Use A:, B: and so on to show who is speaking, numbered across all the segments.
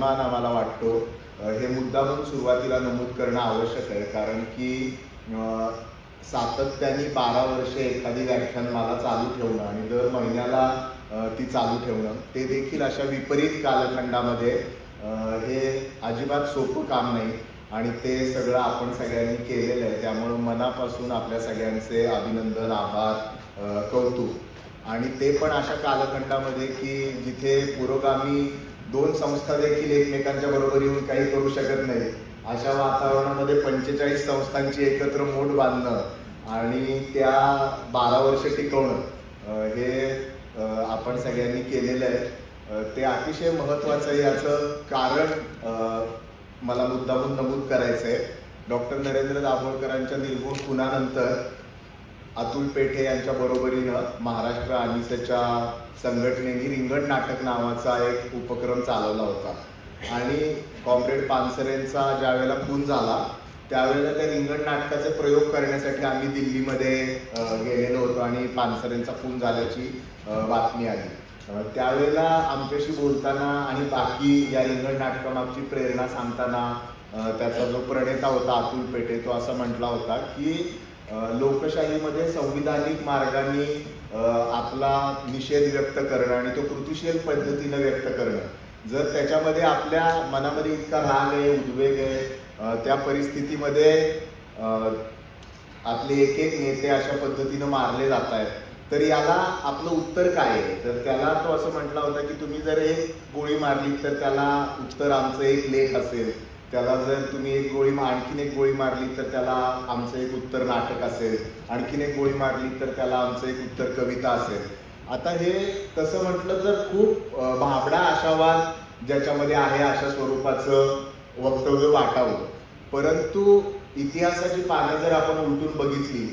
A: मान आम्हाला वाटतो। हे मुद्दामून सुरुवातीला नमूद करणं आवश्यक आहे, कारण की सातत्याने 12 वर्षे एखादी व्याख्यान मला चालू ठेवणं आणि दर महिन्याला ती चालू ठेवणं, ते देखील अशा विपरीत कालखंडामध्ये हे अजिबात सोपं काम नाही आणि ते सगळं आपण सगळ्यांनी केलेलं आहे। त्यामुळे मनापासून आपल्या सगळ्यांचे अभिनंदन, आभार, कौतुक। आणि ते पण अशा कालखंडामध्ये की जिथे पुरोगामी दोन संस्था देखील एकमेकांच्या बरोबर येऊन काही करू शकत नाही, अशा वातावरणामध्ये 45 संस्थांची एकत्र मोठ बांधणं आणि त्या 12 वर्ष टिकवणं हे आपण सगळ्यांनी केलेलं आहे। ते अतिशय महत्त्वाचं आहे। याचं कारण मला मुद्दामून नमूद करायचं आहे। डॉक्टर नरेंद्र दाभोळकरांच्या निर्गुण खुनानंतर अतुल पेठे यांच्या बरोबरीनं महाराष्ट्र अनिसच्या संघटनेने रिंगण नाटक नावाचा एक उपक्रम चालवला होता आणि कॉम्रेड पानसरेंचा ज्या वेळेला खून झाला त्यावेळेला त्या रिंगण नाटकाचे प्रयोग करण्यासाठी आम्ही दिल्लीमध्ये गेलेलो होतो आणि पानसरेंचा खून झाल्याची बातमी आली। त्यावेळेला आमच्याशी बोलताना आणि बाकी या रिंगण नाटकामागची प्रेरणा सांगताना त्याचा जो प्रणेता होता अतुल पेठे, तो असं म्हटला होता की लोकशाहीमध्ये संविधानिक मार्गाने आपला निषेध व्यक्त करणं आणि तो कृतिशील पद्धतीनं व्यक्त करणं, जर त्याच्यामध्ये आपल्या मनामध्ये इतका राग आहे, उद्वेग आहे, त्या परिस्थितीमध्ये आपले एक एक नेते अशा पद्धतीनं मारले जात आहेत, तर याला आपलं उत्तर काय आहे? तर त्याला तो असं म्हटला होता की तुम्ही जर एक गोळी मारली तर त्याला उत्तर आमचं एक लेख असेल, त्याला जर तुम्ही आणखीन एक गोळी मारली तर त्याला आमचं एक उत्तर नाटक असेल, आणखीन एक गोळी मारली तर त्याला आमचं एक उत्तर कविता असेल। आता हे तसं म्हटलं तर खूप भाबडा आशावाद ज्याच्यामध्ये आहे अशा स्वरूपाचं वक्तव्य वाटावं, परंतु इतिहासाची पानं जर आपण उलटून बघितली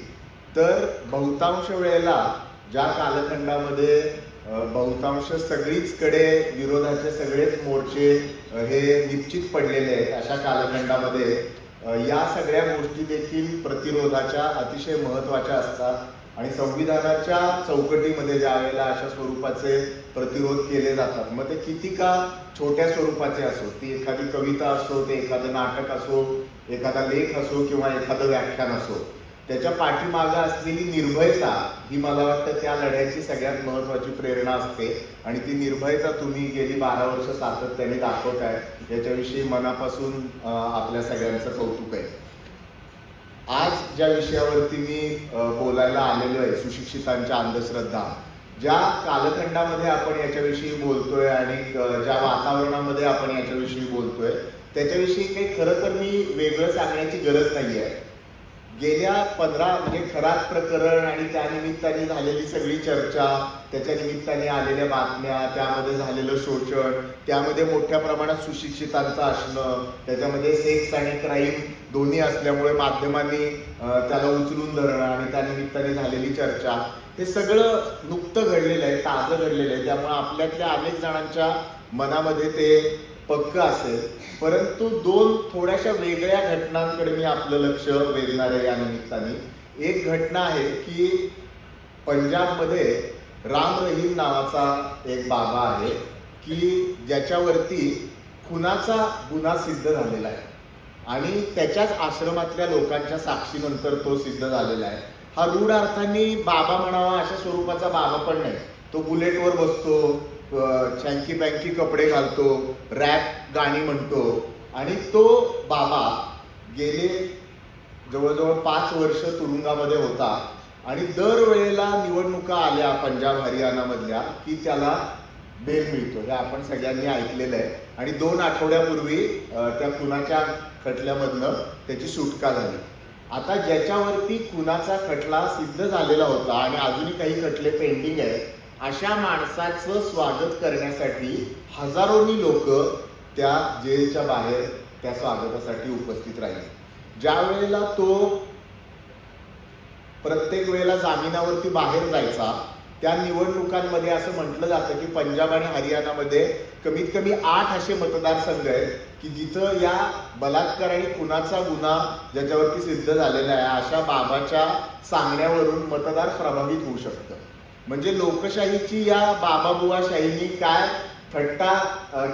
A: तर बहुतांश वेळेला ज्या कालखंडामध्ये बहुतांश सगळीचकडे विरोधाचे सगळेच मोर्चे हे निश्चित पडलेले आहेत, अशा कालखंडामध्ये या सगळ्या गोष्टी देखील प्रतिरोधाच्या अतिशय महत्त्वाच्या असतात आणि संविधानाच्या चौकटीमध्ये ज्या वेळेला अशा स्वरूपाचे प्रतिरोध केले जातात, मग ते किती का छोट्या स्वरूपाचे असो, ती एखादी कविता असो, ते एखादं नाटक असो, एखादा लेख असो किंवा एखादं व्याख्यान असो, त्याच्या पाठीमागं असलेली निर्भयता ही मला वाटतं त्या लढ्याची सगळ्यात महत्त्वाची प्रेरणा असते आणि ती निर्भयता तुम्ही गेली 12 वर्ष सातत्याने दाखवताय, याच्याविषयी मनापासून आपल्या सगळ्यांचं कौतुक आहे। आज ज्या विषयावरती मी बोलायला आलेलो आहे, सुशिक्षितांच्या अंधश्रद्धा, ज्या कालखंडामध्ये आपण याच्याविषयी बोलतोय आणि ज्या वातावरणामध्ये आपण याच्याविषयी बोलतोय त्याच्याविषयी काही खरं तर मी वेगळं सांगण्याची गरज नाही आहे। गेल्या 15 म्हणजे खरात प्रकरण आणि त्यानिमित्ताने झालेली सगळी चर्चा, त्याच्या निमित्ताने आलेल्या बातम्या, त्यामध्ये झालेलं शोषण, त्यामध्ये मोठ्या प्रमाणात सुशिक्षितांचं असणं, त्याच्यामध्ये सेक्स आणि क्राईम दोन्ही असल्यामुळे माध्यमांनी त्याला उचलून धरणं आणि त्यानिमित्ताने झालेली चर्चा, हे सगळं नुकतं घडलेलं आहे, ताजं घडलेलं आहे। त्यामुळे आपल्यातल्या अनेक जणांच्या मनामध्ये ते पक्क असेल, परंतु दोन थोड्याशा वेगळ्या घटनांकडे मी आपलं लक्ष वेधणार आहे या निमित्ताने। एक घटना आहे की पंजाबमध्ये राम रहीम नावाचा एक बाबा आहे की ज्याच्यावरती खुनाचा गुन्हा सिद्ध झालेला आहे आणि त्याच्याच आश्रमातल्या लोकांच्या साक्षीनंतर तो सिद्ध झालेला आहे। हा रूढ अर्थाने बाबा म्हणावा अशा स्वरूपाचा बाबा पण नाही, तो बुलेटवर बसतो, छँकी पँकी कपडे घालतो, रॅप गाणी म्हणतो आणि तो बाबा गेले जवळजवळ 5 वर्ष तुरुंगामध्ये होता आणि दरवेळेला निवडणुका आल्या पंजाब हरियाणामधल्या की त्याला बेल मिळतो, हे आपण सगळ्यांनी ऐकलेलं आहे आणि 2 आठवड्यापूर्वी त्या खुनाच्या खटल्यामधनं त्याची सुटका झाली। आता ज्याच्यावरती खुनाचा खटला सिद्ध झालेला होता आणि अजूनही काही खटले पेंडिंग आहेत, अशा माणसाचं स्वागत करण्यासाठी हजारोनी लोक त्या जेलच्या बाहेर त्या स्वागतासाठी उपस्थित राहिले। ज्या वेळेला तो प्रत्येक वेळेला जामिनावरती बाहेर जायचा, त्या निवडणुकांमध्ये असं म्हटलं जातं की पंजाब आणि हरियाणामध्ये कमीत कमी 8 असे मतदारसंघ आहेत की जिथं या बलात्कार आणि खुनाचा गुन्हा ज्याच्यावरती सिद्ध झालेला आहे अशा बाबाच्या सांगण्यावरून मतदार प्रभावित होऊ शकतं। म्हणजे लोकशाहीची या बाबाबुवाशाहीनी काय थट्टा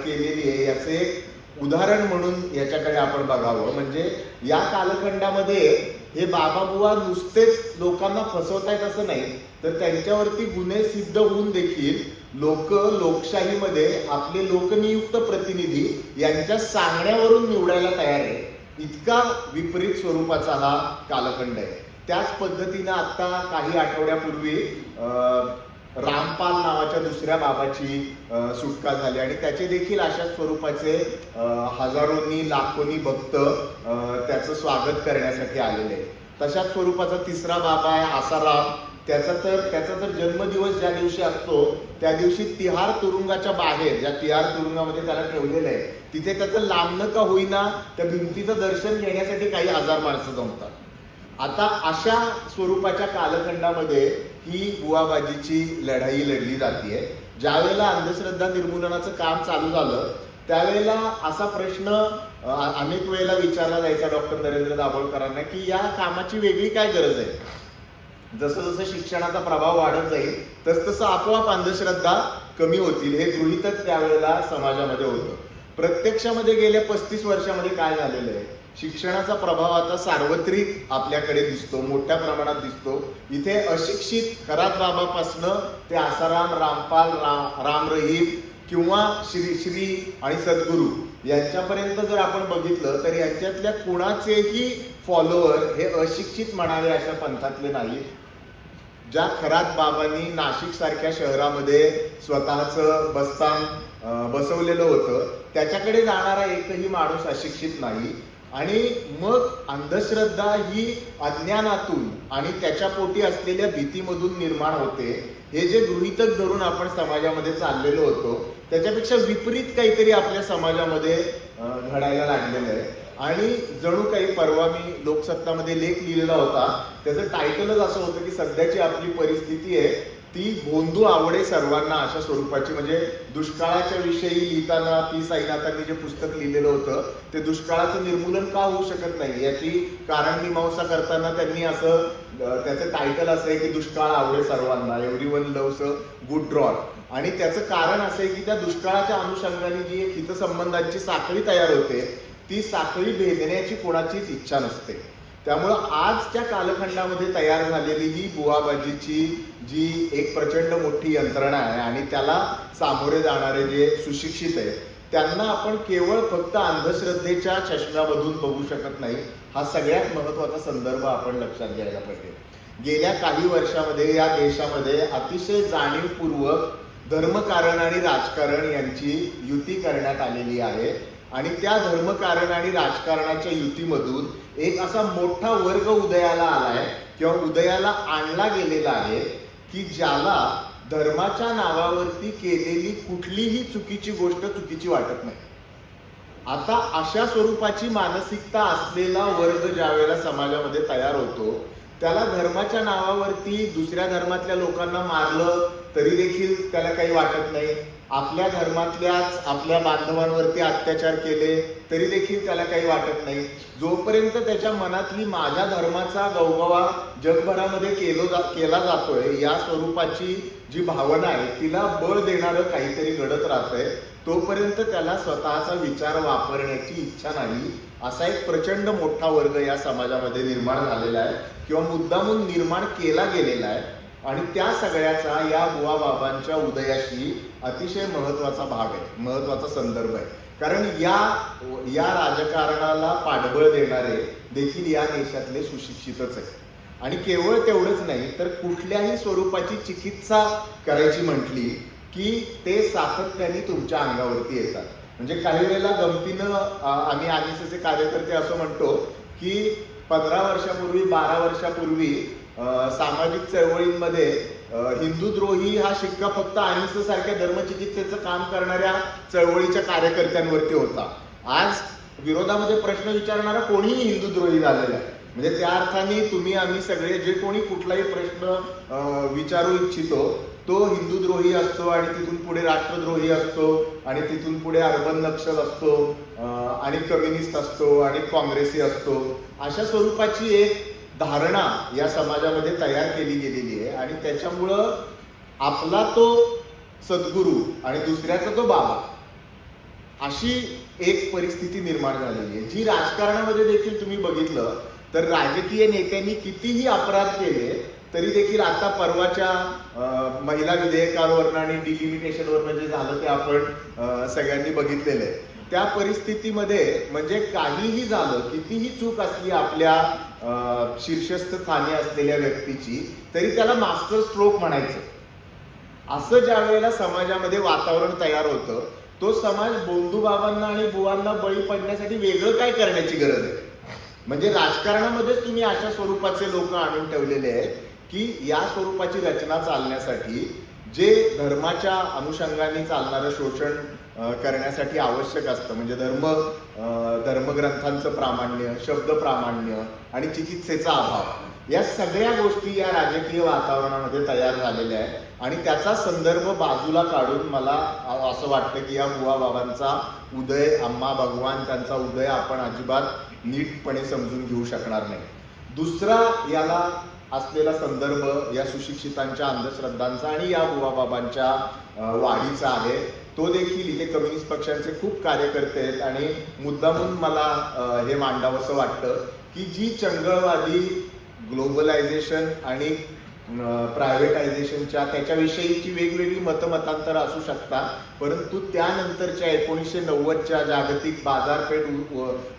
A: केलेली आहे याचे एक उदाहरण म्हणून याच्याकडे आपण बघावं. म्हणजे या कालखंडामध्ये हे बाबाबुवा नुसतेच लोकांना फसवतायत असं नाही, तर त्यांच्यावरती गुन्हे सिद्ध होऊन देखील लोकशाहीमध्ये आपले लोकनियुक्त प्रतिनिधी यांच्या सांगण्यावरून निवडायला तयार आहे. इतका विपरीत स्वरूपाचा हा कालखंड आहे. त्याच पद्धतीनं आता काही आठवड्यापूर्वी रामपाल नावाच्या दुसऱ्या बाबाची सुटका झाली आणि त्याचे देखील अशाच स्वरूपाचे हजारोंनी लाखोनी भक्त त्याचं स्वागत करण्यासाठी आलेले आहे. तशाच स्वरूपाचा तिसरा बाबा आहे आसाराम. त्याचा तर जन्मदिवस ज्या दिवशी असतो त्या दिवशी तिहार तुरुंगाच्या बाहेर, ज्या तिहार तुरुंगामध्ये त्याला ठेवलेलं आहे, तिथे त्याचं लांबणं का होईना त्या भिंतीचं दर्शन घेण्यासाठी काही हजार माणसं जमतात. आता अशा स्वरूपाच्या कालखंडामध्ये ही बुवाबाजीची लढाई लढली जाते. ज्यावेळेला अंधश्रद्धा निर्मूलनाचं काम चालू झालं त्यावेळेला असा प्रश्न अनेक वेळेला विचारला जायचा डॉक्टर नरेंद्र दाभोळकरांना की या कामाची वेगळी काय गरज आहे. जसं जसं शिक्षणाचा प्रभाव वाढत जाईल तसतसं आपोआप अंधश्रद्धा कमी होतील हे गृहीतक त्यावेळेला समाजामध्ये होतं. प्रत्यक्षामध्ये गेल्या 35 वर्षामध्ये काय झालेलं आहे, शिक्षणाचा प्रभाव आता सार्वत्रिक आपल्याकडे दिसतो, मोठ्या प्रमाणात दिसतो. इथे अशिक्षित खरात बाबापासनं ते आसाराम, रामपाल, राम रहीम किंवा श्री आणि सद्गुरू यांच्यापर्यंत जर आपण बघितलं तर यांच्यातल्या कुणाचेही फॉलोअर हे अशिक्षित म्हणावे अशा पंथातले नाही. ज्या खरात बाबांनी नाशिक सारख्या शहरामध्ये स्वतःचं बस्तान बसवलेलं होतं त्याच्याकडे जाणारा एकही माणूस अशिक्षित नाही. आणि मग अंधश्रद्धा ही अज्ञानातून आणि त्याच्या पोटी असलेल्या भीतीमधून निर्माण होते. हे जे गृहीतक धरून आपण समाजामध्ये चाललेलो होतो त्याच्यापेक्षा विपरीत काहीतरी आपल्या समाजामध्ये घडायला लागलेलं आहे. आणि जणू काही परवा मी लोकसत्तामध्ये लेख लिहिलेला होता, त्याचं टायटलच असं होतं की सध्याची आपली परिस्थिती आहे ती भोंदू आवडे सर्वांना अशा स्वरूपाची. म्हणजे दुष्काळाच्या विषयी लिहिताना पी साईनाथांनी जे पुस्तक लिहिलेलं होतं ते दुष्काळाचं निर्मूलन का होऊ शकत नाही याची कारणमीमांसा करताना त्यांनी असं त्याचं टायटल असं आहे की दुष्काळ आवडे सर्वांना, everyone loves a good drought. आणि त्याचं कारण असं आहे की त्या दुष्काळाच्या अनुषंगाने जी एक हितसंबंधांची साखळी तयार होते ती साखळी भेदण्याची कोणाचीच इच्छा नसते. त्यामुळं आजच्या कालखंडामध्ये तयार झालेली ही बुवाबाजीची जी एक प्रचंड मोठी यंत्रणा आहे आणि त्याला सामोरे जाणारे जे सुशिक्षित आहेत त्यांना आपण केवळ फक्त अंधश्रद्धेच्या चष्म्यामधून बघू शकत नाही. हा सगळ्यात महत्त्वाचा संदर्भ आपण लक्षात घ्यायला पाहिजे. गेल्या काही वर्षामध्ये या देशामध्ये अतिशय जाणीवपूर्वक धर्मकारण आणि राजकारण यांची युती करण्यात आलेली आहे. आणि त्या धर्मकारण आणि राजकारणाच्या युतीमधून एक असा मोठा वर्ग उदयाला आलाय किंवा उदयाला आणला गेलेला आहे की ज्याला धर्माच्या नावावरती केलेली कुठलीही चुकीची गोष्ट चुकीची वाटत नाही. आता अशा स्वरूपाची मानसिकता असलेला वर्ग ज्या वेळेला समाजामध्ये तयार होतो त्याला धर्माच्या नावावरती दुसऱ्या धर्मातल्या लोकांना मारलं तरी देखील त्याला काही वाटत नाही. आपल्या धर्मातल्याच आपल्या बांधवांवरती अत्याचार केले तरी देखील त्याला काही वाटत नाही. जोपर्यंत त्याच्या मनातली माझ्या धर्माचा गवगवा जगभरामध्ये केला जातोय या स्वरूपाची जी भावना आहे तिला बळ देणारं काहीतरी घडत राहतंय तोपर्यंत त्याला स्वतःचा विचार वापरण्याची इच्छा नाही. असा एक प्रचंड मोठा वर्ग या समाजामध्ये निर्माण झालेला आहे किंवा मुद्दामून निर्माण केला गेलेला आहे. आणि त्या सगळ्याचा या बुवाबाबांच्या उदयाशी अतिशय महत्त्वाचा भाग आहे, महत्त्वाचा संदर्भ आहे. कारण या राजकारणाला पाठबळ देणारे देखील या देशातले सुशिक्षितच आहेत. आणि केवळ तेवढंच नाही तर कुठल्याही स्वरूपाची चिकित्सा करायची म्हटली की ते सातत्याने तुमच्या अंगावरती येतात. म्हणजे काही वेळेला गमतीनं आम्ही आदिवासीचे कार्यकर्ते असं म्हणतो की 15 वर्षापूर्वी 12 वर्षापूर्वी सामाजिक चळवळींमध्ये हिंदूद्रोही हा शिक्का फक्त अहिंसा सारख्या धर्मचिकित्सेचं काम करणाऱ्या चळवळीच्या कार्यकर्त्यांवरती होता. आज विरोधामध्ये प्रश्न विचारणारा कोणीही हिंदूद्रोही झालेला आहे. म्हणजे त्या अर्थाने तुम्ही आम्ही सगळे जे कोणी कुठलाही प्रश्न विचारू इच्छितो तो हिंदूद्रोही असतो आणि तिथून पुढे राष्ट्रद्रोही असतो आणि तिथून पुढे अर्बन नक्षल असतो आणि कम्युनिस्ट असतो आणि काँग्रेसी असतो. अशा स्वरूपाची एक धारणा या समाजामध्ये तयार केली गेलेली आहे आणि त्याच्यामुळं आपला तो सद्गुरू आणि दुसऱ्याचा तो बाबा अशी एक परिस्थिती निर्माण झालेली आहे, जी राजकारणामध्ये देखील तुम्ही बघितलं तर राजकीय नेत्यांनी कितीही अपराध केले तरी देखील आता परवाच्या महिला विधेयकावरनं आणि डिलिमिटेशनवरनं जे झालं ते आपण सगळ्यांनी बघितलेलं आहे. त्या परिस्थितीमध्ये म्हणजे काहीही झालं, कितीही चूक असली आपल्या शीर्षस्थ स्थानी असलेल्या व्यक्तीची, तरी त्याला मास्टर स्ट्रोक म्हणायचं. असं ज्या वेळेला समाजामध्ये वातावरण तयार होतं, तो समाज बोंधूबाबांना आणि बुवांना बळी पडण्यासाठी वेगळं काय करण्याची गरज आहे. म्हणजे राजकारणामध्येच तुम्ही अशा स्वरूपाचे लोक आणून ठेवलेले आहेत की या स्वरूपाची रचना चालण्यासाठी जे धर्माच्या अनुषंगाने चालणारं शोषण करण्यासाठी आवश्यक असतं, म्हणजे धर्मग्रंथांचं प्रामाण्य, शब्द प्रामाण्य आणि चिकित्सेचा अभाव, या सगळ्या गोष्टी या राजकीय वातावरणामध्ये तयार झालेल्या आहेत. आणि त्याचा संदर्भ बाजूला काढून मला असं वाटतं की या बुवा बाबांचा उदय, अम्मा भगवान त्यांचा उदय आपण अजिबात नीटपणे समजून घेऊ शकणार नाही. दुसरा याला असलेला संदर्भ या सुशिक्षितांच्या अंधश्रद्धांचा आणि या बुवा बाबांच्या वाढीचा आहे. तो देखील इथे कम्युनिस्ट पक्षांचे खूप कार्यकर्ते आहेत आणि मुद्दामून मला हे मांडावंसं वाटतं की जी चंगळवादी ग्लोबलायझेशन आणि प्रायव्हेटायझेशनच्या त्याच्याविषयीची वेगवेगळी मतमतांतर असू शकतात, परंतु त्यानंतरच्या 1990च्या जागतिक बाजारपेठ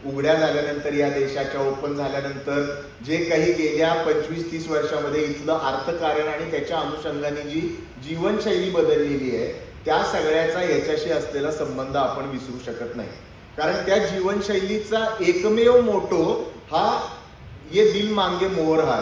A: उघड्या झाल्यानंतर, या देशाच्या ओपन झाल्यानंतर जे काही गेल्या 25-30 वर्षामध्ये इथलं अर्थकारण आणि त्याच्या अनुषंगाने जी जीवनशैली बदललेली आहे, त्या सगळ्याचा याच्याशी असलेला संबंध आपण विसरू शकत नाही. कारण त्या जीवनशैलीचा एकमेव मोटो हा ये दिल मांगे मोर हा,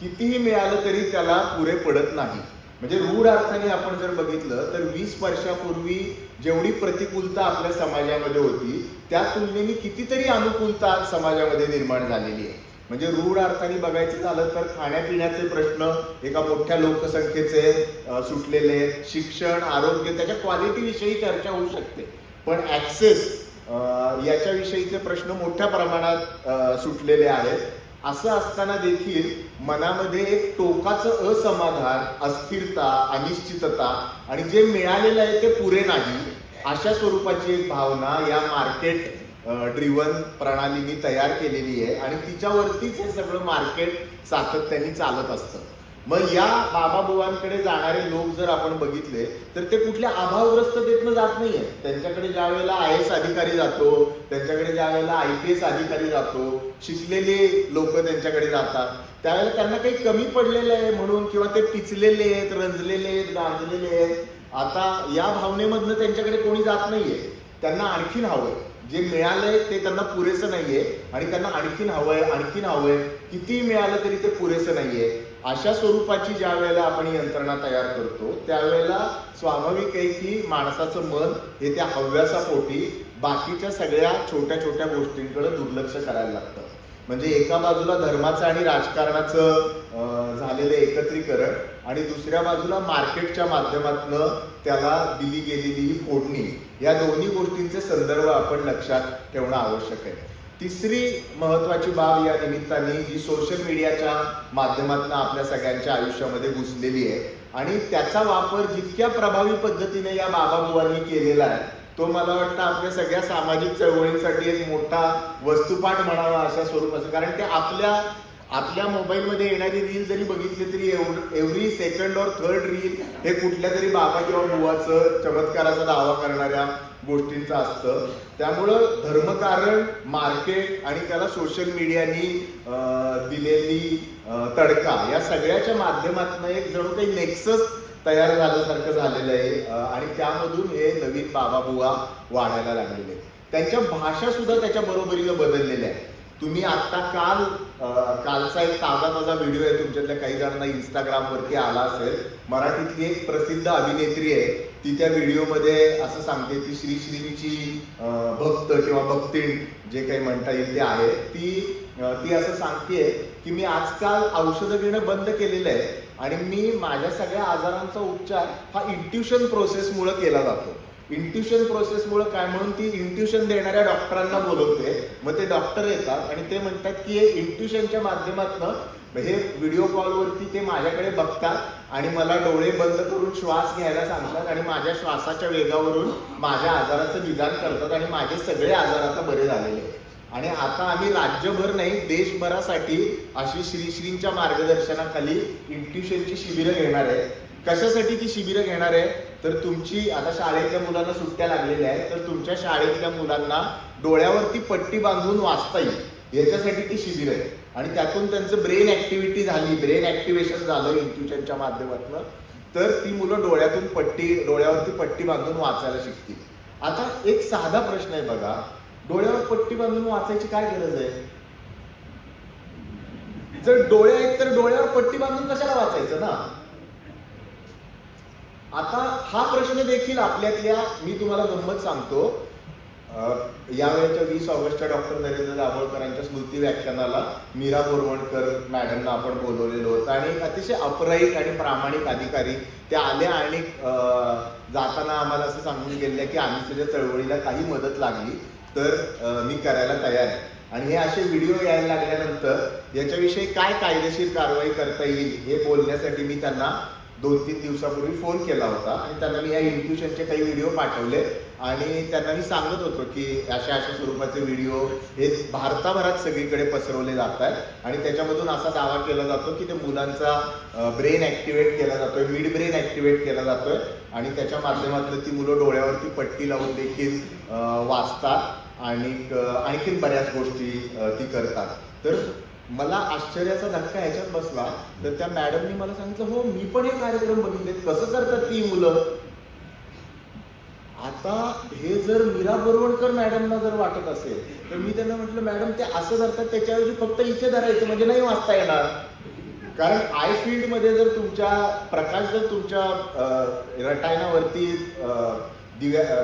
A: कितीही मिळालं तरी त्याला पुरे पडत नाही. म्हणजे रूढ अर्थाने आपण जर बघितलं तर 20 वर्षापूर्वी जेवढी प्रतिकूलता आपल्या समाजामध्ये होती त्या तुलनेने कितीतरी अनुकूलता समाजामध्ये निर्माण झालेली आहे. म्हणजे रूढ अर्थाने बघायचं झालं तर खाण्यापिण्याचे प्रश्न एका मोठ्या लोकसंख्येचे सुटलेले, शिक्षण, आरोग्य, त्याच्या क्वालिटीविषयी चर्चा होऊ शकते, पण ऍक्सेस याच्याविषयीचे प्रश्न मोठ्या प्रमाणात सुटलेले आहेत. असं असताना देखील मनामध्ये एक टोकाचं असमाधान, अस्थिरता, अनिश्चितता आणि जे मिळालेलं आहे ते पुरे नाही, अशा स्वरूपाची एक भावना या मार्केट ड्रिवन प्रणालीने तयार केलेली आहे आणि तिच्यावरतीच हे सगळं मार्केट सातत्याने चालत असतं. मग या बाबाबुवांकडे जाणारे लोक जर आपण बघितले तर ते कुठल्या अभावग्रस्ततेतनं जात नाहीये. त्यांच्याकडे ज्या वेळेला IAS अधिकारी जातो, त्यांच्याकडे ज्या वेळेला IPS अधिकारी जातो, शिकलेले लोक त्यांच्याकडे जातात, त्यावेळेला त्यांना काही कमी पडलेलं आहे म्हणून, किंवा ते पिचलेले आहेत, रंजलेले आहेत, गांजलेले आहेत, आता या भावनेमधनं त्यांच्याकडे कोणी जात नाहीये. त्यांना आणखीन हवंय, जे मिळालंय ते त्यांना पुरेसं नाहीये आणि त्यांना आणखीन हवंय, आणखीन हवंय, किती मिळालं तरी ते पुरेसं नाहीये. अशा स्वरूपाची ज्या वेळेला आपण यंत्रणा तयार करतो त्यावेळेला स्वाभाविक आहे की माणसाचं मन हे त्या हव्यासापोटी बाकीच्या सगळ्या छोट्या छोट्या गोष्टींकडे दुर्लक्ष करायला लागतं. म्हणजे एका बाजूला धर्माचं आणि राजकारणाचं झालेलं एकत्रीकरण आणि दुसऱ्या बाजूला मार्केटच्या माध्यमातून त्याला दिली गेलेली ही फोडणी, या दोन्ही गोष्टींचे संदर्भ आपण लक्षात ठेवणं आवश्यक आहे. तिसरी महत्वाची बाब या निमित्ताने जी सोशल मीडियाच्या माध्यमातून आपल्या सगळ्यांच्या आयुष्यामध्ये घुसलेली आहे आणि त्याचा वापर जितक्या प्रभावी पद्धतीने या बाबाबुवांनी केलेला आहे तो मला वाटतं आपल्या सगळ्या सामाजिक चळवळींसाठी एक मोठा वस्तुपाठ म्हणावा अशा स्वरूपाचं. कारण ते आपल्या मोबाईलमध्ये येणारी रील जरी बघितली तरी एव्हरी सेकंड और थर्ड रील हे कुठल्या तरी बाबा किंवा बुवाचं चमत्काराचा दावा करणाऱ्या गोष्टींचं असतं. त्यामुळं धर्मकारण, मार्केट आणि त्याला सोशल मीडियानी दिलेली तडका, या सगळ्याच्या माध्यमातून एक जणू काही नेक्सस तयार झाल्यासारखं झालेलं आहे आणि त्यामधून हे नवीन बाबाबुवा वाढायला लागलेले. त्यांच्या भाषा सुद्धा त्याच्या बरोबरीनं बदललेल्या आहे. तुम्ही आता कालचा एक ताजा व्हिडिओ आहे, तुमच्यातल्या काही जणांना इंस्टाग्रामवरती आला असेल. मराठीतली एक प्रसिद्ध अभिनेत्री आहे, ती त्या व्हिडिओमध्ये असं सांगते की श्रीची भक्त किंवा भक्तीण जे काही म्हणता येईल ते आहे, ती असं सांगतेय की मी आजकाल औषधं घेणं बंद केलेलं आहे आणि मी माझ्या सगळ्या आजारांचा उपचार हा इंट्युशन प्रोसेसमुळे केला जातो. इंट्युशन प्रोसेसमुळे काय, म्हणून ती इंट्युशन देणाऱ्या डॉक्टरांना बोलवते. मग ते डॉक्टर येतात आणि ते म्हणतात की हे इंट्युशनच्या माध्यमातून हे व्हिडिओ कॉलवरती ते माझ्याकडे बघतात आणि मला डोळे बंद करून श्वास घ्यायला सांगतात आणि माझ्या श्वासाच्या वेगावरून माझ्या आजाराचं निदान करतात आणि माझे सगळे आजार आता बरे झालेले आहेत. आणि आता आम्ही राज्यभर नाही देशभरासाठी अशी श्रीश्रींच्या मार्गदर्शनाखाली इंट्युशनची शिबिरं घेणार आहे. कशासाठी ती शिबिरं घेणार आहे, तर तुमची आता शाळेतल्या मुलांना सुट्ट्या लागलेल्या आहेत, तर तुमच्या शाळेतल्या मुलांना डोळ्यावरती पट्टी बांधून वाचता येईल याच्यासाठी ती शिबिर आहे. आणि त्यातून त्यांचं ब्रेन ऍक्टिव्हिटी झाली, ब्रेन ऍक्टिव्हेशन झालं इंट्युशनच्या माध्यमातून, तर ती मुलं डोळ्यावरती पट्टी बांधून वाचायला शिकतील. आता एक साधा प्रश्न आहे बघा, डोळ्यावर पट्टी बांधून वाचायची काय गरज आहे? जर डोळे आहेत तर डोळ्यावर पट्टी बांधून कशाला वाचायचं ना? आता हा प्रश्न देखील आपल्यातल्या, मी तुम्हाला गंमत सांगतो, यावेळेच्या 20 ऑगस्टच्या डॉक्टर नरेंद्र दाभोळकरांच्या स्मृती व्याख्यानाला मीरा बोरवणकर मॅडमना आपण बोलवलेलो होतं आणि एक अतिशय अपराईक आणि प्रामाणिक अधिकारी त्या आल्या आणि जाताना आम्हाला असं सांगून गेल्या की आम्ही तुझ्या चळवळीला काही मदत लागली तर मी करायला तयार आहे. आणि हे असे व्हिडिओ यायला लागल्यानंतर याच्याविषयी काय कायदेशीर कारवाई करता येईल हे बोलण्यासाठी मी त्यांना 2-3 दिवसापूर्वी फोन केला होता आणि त्यांना मी या इंट्युशनचे काही व्हिडिओ पाठवले आणि त्यांना मी सांगत होतो की अशा अशा स्वरूपाचे व्हिडिओ हे भारताभरात सगळीकडे पसरवले जात आहेत आणि त्याच्यामधून असा दावा केला जातो की ते मुलांचा ब्रेन ऍक्टिव्हेट केला जातोय, मिड ब्रेन ऍक्टिव्हेट केला जातोय आणि त्याच्या माध्यमातून ती मुलं डोळ्यावरती पट्टी लावून देखील वाचतात आणि आणखीन बऱ्याच गोष्टी ती करतात. तर मला आश्चर्याचा धक्का ह्याच्यात बसला, तर त्या मॅडमनी मला सांगितलं, हो मी पण हे कार्यक्रम बघितले, कसं करतात ती मुलं. आता हे जर मीरा बोरवणकर मॅडमना जर वाटत असेल तर मी त्यांना म्हटलं, मॅडम ते असं करतात त्याच्याऐवजी फक्त इथे धरायचं म्हणजे नाही वाचता येणार. कारण आय फील्ड मध्ये जर तुमच्या प्रकाश जर तुमच्या रटायनावरती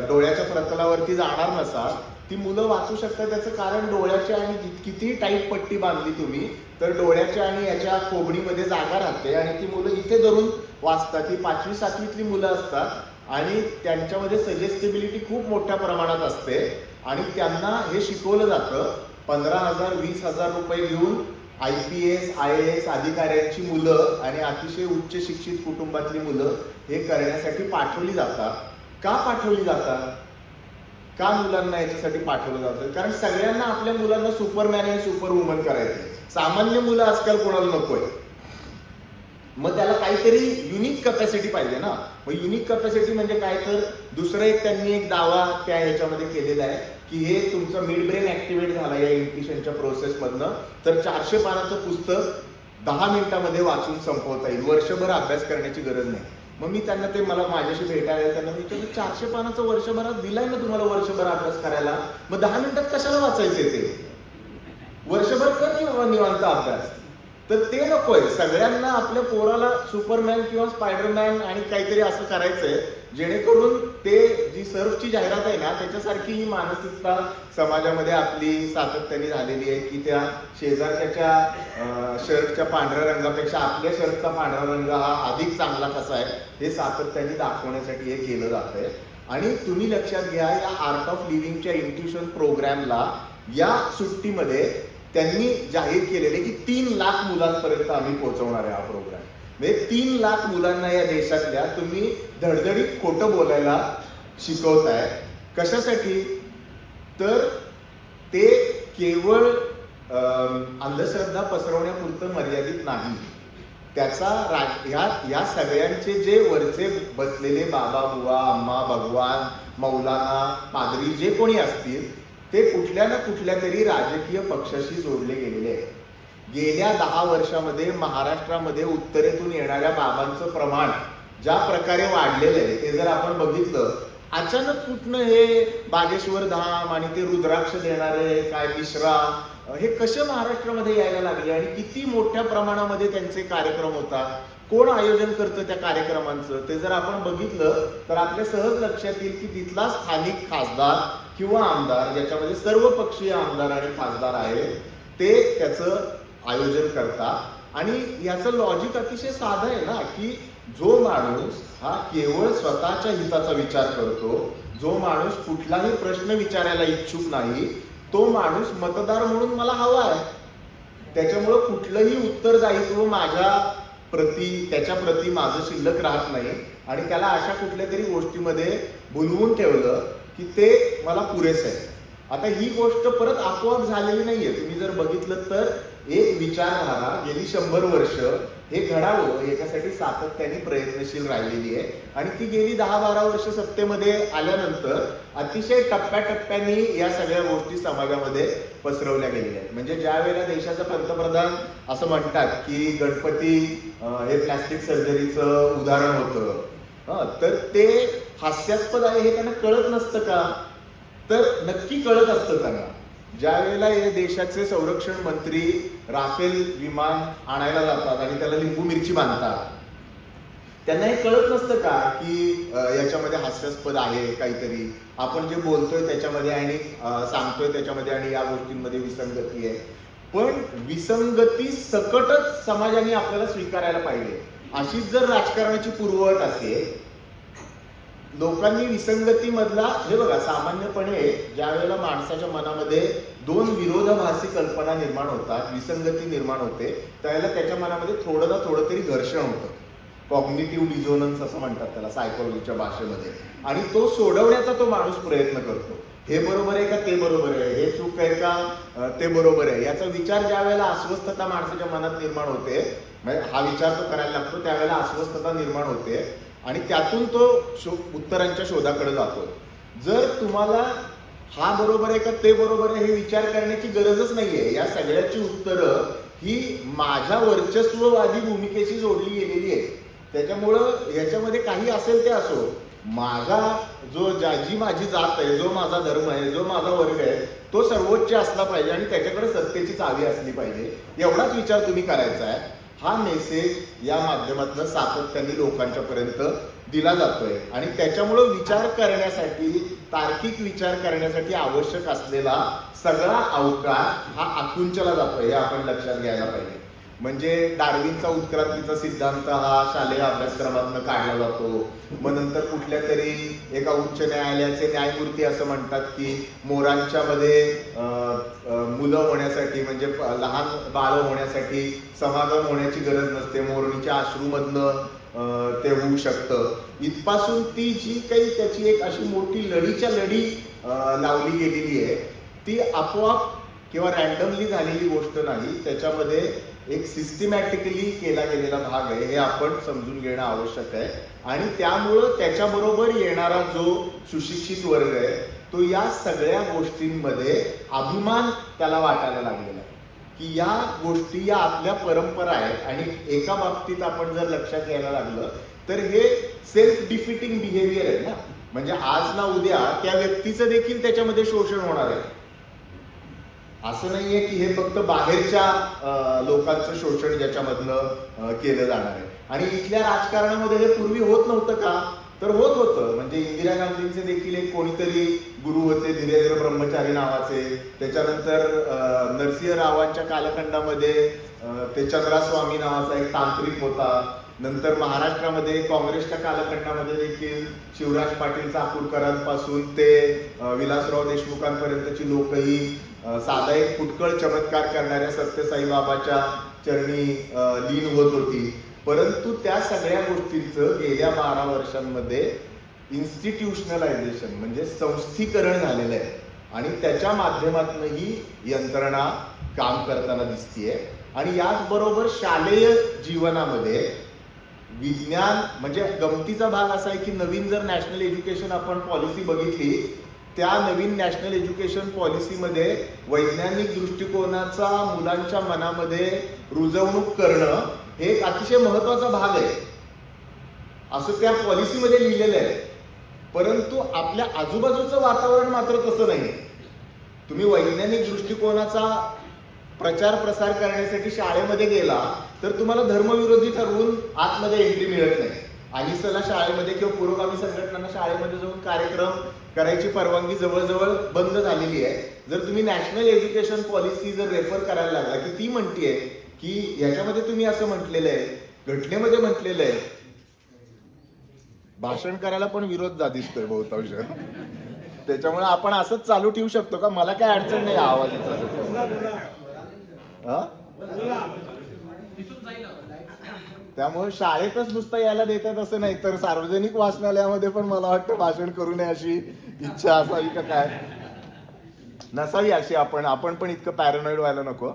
A: डोळ्याच्या प्रतलावरती जाणार नसा, ती मुलं वाचू शकतात. त्याचं कारण डोळ्याच्या आणि कितीही टाईट पट्टी बांधली तुम्ही तर डोळ्याच्या आणि याच्या खोबणीमध्ये जागा राहते आणि ती मुलं इथे धरून वाचतात. ही 5वी-7वीतली मुलं असतात आणि त्यांच्यामध्ये सजेस्टिबिलिटी खूप मोठ्या प्रमाणात असते आणि त्यांना हे शिकवलं जातं. 15,000-20,000 रुपये घेऊन IPS IAS अधिकाऱ्यांची मुलं आणि अतिशय उच्च शिक्षित कुटुंबातली मुलं हे करण्यासाठी पाठवली जातात. का पाठवली जातात? का मुलांना याच्यासाठी पाठवलं जातं? कारण सगळ्यांना आपल्या मुलांना सुपरमॅन आणि सुपर वुमन करायचे. सामान्य मुलं आजकाल कोणाला नकोय. मग त्याला काहीतरी युनिक कॅपॅसिटी पाहिजे ना. मग युनिक कॅपॅसिटी म्हणजे काय, तर दुसरं एक त्यांनी एक दावा त्या ह्याच्यामध्ये केलेला आहे की हे तुमचं मिड ब्रेन ऍक्टिव्हेट झाला या इंट्युशनच्या प्रोसेसमधनं तर 400 पानाचं पुस्तक 10 मिनिटांमध्ये वाचून संपवता येईल. वर्षभर अभ्यास करण्याची गरज नाही. मग मी त्यांना ते मला माझ्याशी भेटायला त्यांना विचारलं, 400 पानाचं वर्षभरात दिलाय ना तुम्हाला वर्षभर अभ्यास करायला, मग 10 मिनिटात कशाला वाचायचे ते? वर्षभर कर की बाबा निवांत अभ्यास. तर ते नकोय. सगळ्यांना आपल्या पोराला सुपरमॅन किंवा स्पायडरमॅन आणि काहीतरी असं करायचंय जेणेकरून ते जी सर्फची जाहिरात आहे ना त्याच्यासारखी ही मानसिकता समाजामध्ये आपली सातत्याने झालेली आहे की त्या शेजारच्या शर्टच्या पांढऱ्या रंगापेक्षा आपल्या शर्टचा पांढरा रंग हा अधिक चांगला कसा आहे हे सातत्याने दाखवण्यासाठी हे केलं जातंय. आणि तुम्ही लक्षात घ्या, या आर्ट ऑफ लिव्हिंगच्या इंट्युशन प्रोग्रामला या सुट्टीमध्ये त्यांनी जाहीर केलेले की 3 लाख मुलांपर्यंत आम्ही पोहोचवणार आहे हा प्रोग्राम. म्हणजे 3 लाख मुलांना या देशातल्या तुम्ही धडधडीत खोटं बोलायला शिकवताय. कशासाठी? तर ते केवळ अंधश्रद्धा पसरवण्यापुरतं मर्यादित नाही. त्याचा या सगळ्यांचे जे वरचे बसलेले बाबा बुवा अम्मा भगवान मौलाना पादरी जे कोणी असतील ते कुठल्या ना कुठल्या तरी राजकीय पक्षाशी जोडले गेलेले आहेत. गेल्या 10 वर्षामध्ये महाराष्ट्रामध्ये उत्तरेतून येणाऱ्या बाबांचं प्रमाण ज्या प्रकारे वाढलेलं आहे ते जर आपण बघितलं, अचानक कुठनं हे बागेश्वर धाम आणि ते रुद्राक्ष देणारे काय मिश्रा हे कसे महाराष्ट्रामध्ये यायला लागले आणि किती मोठ्या प्रमाणामध्ये त्यांचे कार्यक्रम होतात, कोण आयोजन करतं त्या कार्यक्रमांचं ते जर आपण बघितलं तर आपल्या सहज लक्षात येईल की तिथला स्थानिक खासदार किंवा आमदार ज्याच्यामध्ये सर्व पक्षीय आमदार आणि खासदार आहेत ते त्याचं आयोजन करतात. आणि याचं लॉजिक अतिशय साधं आहे ना की जो माणूस हा केवळ स्वतःच्या हिताचा विचार करतो, जो माणूस कुठलाही प्रश्न विचारायला इच्छुक नाही, तो माणूस मतदार म्हणून मला हवा आहे. त्याच्यामुळं कुठलंही उत्तरदायित्व त्याच्या प्रती माझं शिल्लक राहत नाही आणि त्याला अशा कुठल्या तरी गोष्टीमध्ये भुलवून ठेवलं की ते मला पुरेसं आहे. आता ही गोष्ट परत आपोआप झालेली नाहीये. तुम्ही जर बघितलं तर एक विचारधारा गेली 100 वर्ष हे घडावं याच्यासाठी सातत्याने प्रयत्नशील राहिलेली आहे आणि ती गेली 10-12 वर्ष सत्तेमध्ये आल्यानंतर अतिशय टप्प्याटप्प्याने या सगळ्या गोष्टी समाजामध्ये पसरवल्या गेलेल्या आहेत. म्हणजे ज्या वेळेला देशाचा पंतप्रधान असं म्हणतात की गणपती हे प्लॅस्टिक सर्जरीचं उदाहरण होतं, तर ते हास्यास्पद आहे हे त्यांना कळत नसतं का? तर नक्की कळत असतं त्यांना. ज्या वेळेला हे देशाचे संरक्षण मंत्री राफेल विमान आणायला जातात आणि त्याला लिंबू मिरची बांधतात, त्यांना हे कळत नसतं का की याच्यामध्ये हास्यास्पद आहे काहीतरी, आपण जे बोलतोय त्याच्यामध्ये आणि सांगतोय त्याच्यामध्ये आणि या गोष्टींमध्ये विसंगती आहे. पण विसंगती सकटच समाजाने आपल्याला स्वीकारायला पाहिजे. अशीच जर राजकारणाची पूर्वअट असेल, लोकांनी विसंगतीमधला, हे बघा, सामान्यपणे ज्या वेळेला माणसाच्या मनामध्ये दोन विरोधाभासी कल्पना निर्माण होतात, विसंगती निर्माण होते, त्यावेळेला त्याच्या मनामध्ये थोडं ना थोडं तरी घर्षण होतं. कॉग्निटिव्ह डिझोनन्स असं म्हणतात त्याला सायकोलॉजीच्या भाषेमध्ये. आणि तो सोडवण्याचा तो माणूस प्रयत्न करतो. हे बरोबर आहे का ते बरोबर आहे, हे चूक आहे का ते बरोबर आहे, याचा विचार ज्या वेळेला अस्वस्थता माणसाच्या मनात निर्माण होते, म्हणजे हा विचार तो करायला लागतो, त्यावेळेला अस्वस्थता निर्माण होते आणि त्यातून तो उत्तरांच्या शोधाकडे जातो. जर तुम्हाला हा बरोबर आहे का ते बरोबर आहे हे विचार करण्याची गरजच नाहीये, या सगळ्याची उत्तरं ही माझ्या वर्चस्ववादी भूमिकेशी जोडली गेलेली आहे. त्याच्यामुळं याच्यामध्ये काही असेल ते असो, माझा जी माझी जात आहे, जो माझा धर्म आहे, जो माझा वर्ग आहे, तो सर्वोच्च असला पाहिजे आणि त्याच्याकडे सत्तेची चावी असली पाहिजे, एवढाच विचार तुम्ही करायचा आहे. हा मेसेज या माध्यमातून सातत्याने लोकांच्या पर्यंत दिला जातोय आणि त्याच्यामुळं विचार करण्यासाठी, तार्किक विचार करण्यासाठी आवश्यक असलेला सगळा अवकाश हा आकुंचला जातोय, हे आपण लक्षात घ्यायला पाहिजे. म्हणजे डार्विनचा उत्क्रांतीचा सिद्धांत हा शालेय अभ्यासक्रमातून काढला जातो. मग नंतर कुठल्या तरी एका उच्च न्यायालयाचे न्यायमूर्ती असं म्हणतात की मोरांच्या मध्ये मुलं होण्यासाठी, म्हणजे लहान बाळ होण्यासाठी समागम होण्याची गरज नसते, मोरणीच्या अश्रूमधनं ते होऊ शकतं. इथपासून ती जी काही त्याची एक अशी मोठी लढीच्या लढी लावली गेलेली आहे, ती आपोआप किंवा रॅन्डमली झालेली गोष्ट नाही. त्याच्यामध्ये एक सिस्टमॅटिकली केला गेलेला भाग आहे, हे आपण समजून घेणं आवश्यक आहे. आणि त्यामुळं त्याच्याबरोबर येणारा जो सुशिक्षित वर्ग आहे, तो या सगळ्या गोष्टींमध्ये अभिमान त्याला वाटायला लागलेला आहे की या गोष्टी या आपल्या परंपरा आहेत. आणि एका बाबतीत आपण जर लक्षात घ्यायला लागलं तर हे सेल्फ डिफिटिंग बिहेवियर आहे ना. म्हणजे आज ना उद्या त्या व्यक्तीचं देखील त्याच्यामध्ये शोषण होणार आहे. असं नाहीये की हे फक्त बाहेरच्या लोकांचं शोषण ज्याच्यामधनं केलं जाणार आहे. आणि इथल्या राजकारणामध्ये हे पूर्वी होत नव्हतं का? तर होत होतं. म्हणजे इंदिरा गांधींचे देखील एक कोणीतरी गुरु होते, धीरेंद्र ब्रह्मचारी नावाचे. त्याच्यानंतर नरसिंह रावांच्या कालखंडामध्ये ते चंद्रास्वामी नावाचा एक तांत्रिक होता. नंतर महाराष्ट्रामध्ये काँग्रेसच्या कालखंडामध्ये देखील शिवराज पाटील चाकूरकरांपासून ते विलासराव देशमुखांपर्यंतची लोकही साधा एक फुटकळ चमत्कार करणाऱ्या सत्यसाई बाबाच्या चरणी लीन होत होती. परंतु त्या सगळ्या गोष्टींचं गेल्या 12 वर्षांमध्ये इन्स्टिट्यूशनलायझेशन म्हणजे संस्थीकरण झालेलं आहे आणि त्याच्या माध्यमातून ही यंत्रणा काम करताना दिसतीये. आणि याचबरोबर शालेय जीवनामध्ये विज्ञान, म्हणजे गमतीचा भाग असा आहे की नवीन जर नॅशनल एज्युकेशन आपण पॉलिसी बघितली, त्या नवीन नॅशनल एज्युकेशन पॉलिसीमध्ये वैज्ञानिक दृष्टिकोनाचा मुलांच्या मनामध्ये रुजवणूक करणं हे एक अतिशय महत्वाचा भाग आहे असं त्या पॉलिसीमध्ये लिहिलेलं आहे. परंतु आपल्या आजूबाजूचं वातावरण मात्र तसं नाही. तुम्ही वैज्ञानिक दृष्टिकोनाचा प्रचार प्रसार करण्यासाठी शाळेमध्ये गेला तर तुम्हाला धर्मविरोधी ठरवून आतमध्ये एंट्री मिळत नाही. अनिसला शाळेमध्ये किंवा पुरोगामी संघटनांना शाळेमध्ये जाऊन कार्यक्रम करायची परवानगी जवळजवळ बंद झालेली आहे. जर तुम्ही नॅशनल एज्युकेशन पॉलिसी जर रेफर करायला लागला की ती म्हणतीये की याच्यामध्ये तुम्ही असं म्हटलेलं आहे, घटनेमध्ये म्हटलेलं आहे भाषण करायला पण विरोध दिसतोय बहुतांश. त्याच्यामुळे आपण असंच चालू ठेवू शकतो का? मला काय अडचण नाही आवाज येतो. त्यामुळे शाळेतच नुसतं यायला देतात असं नाही, तर सार्वजनिक वाचनालयामध्ये पण मला वाटतं भाषण करू नये अशी इच्छा असावी का काय, नसावी अशी. आपण पण इतकं पॅरानॉइड व्हायला नको.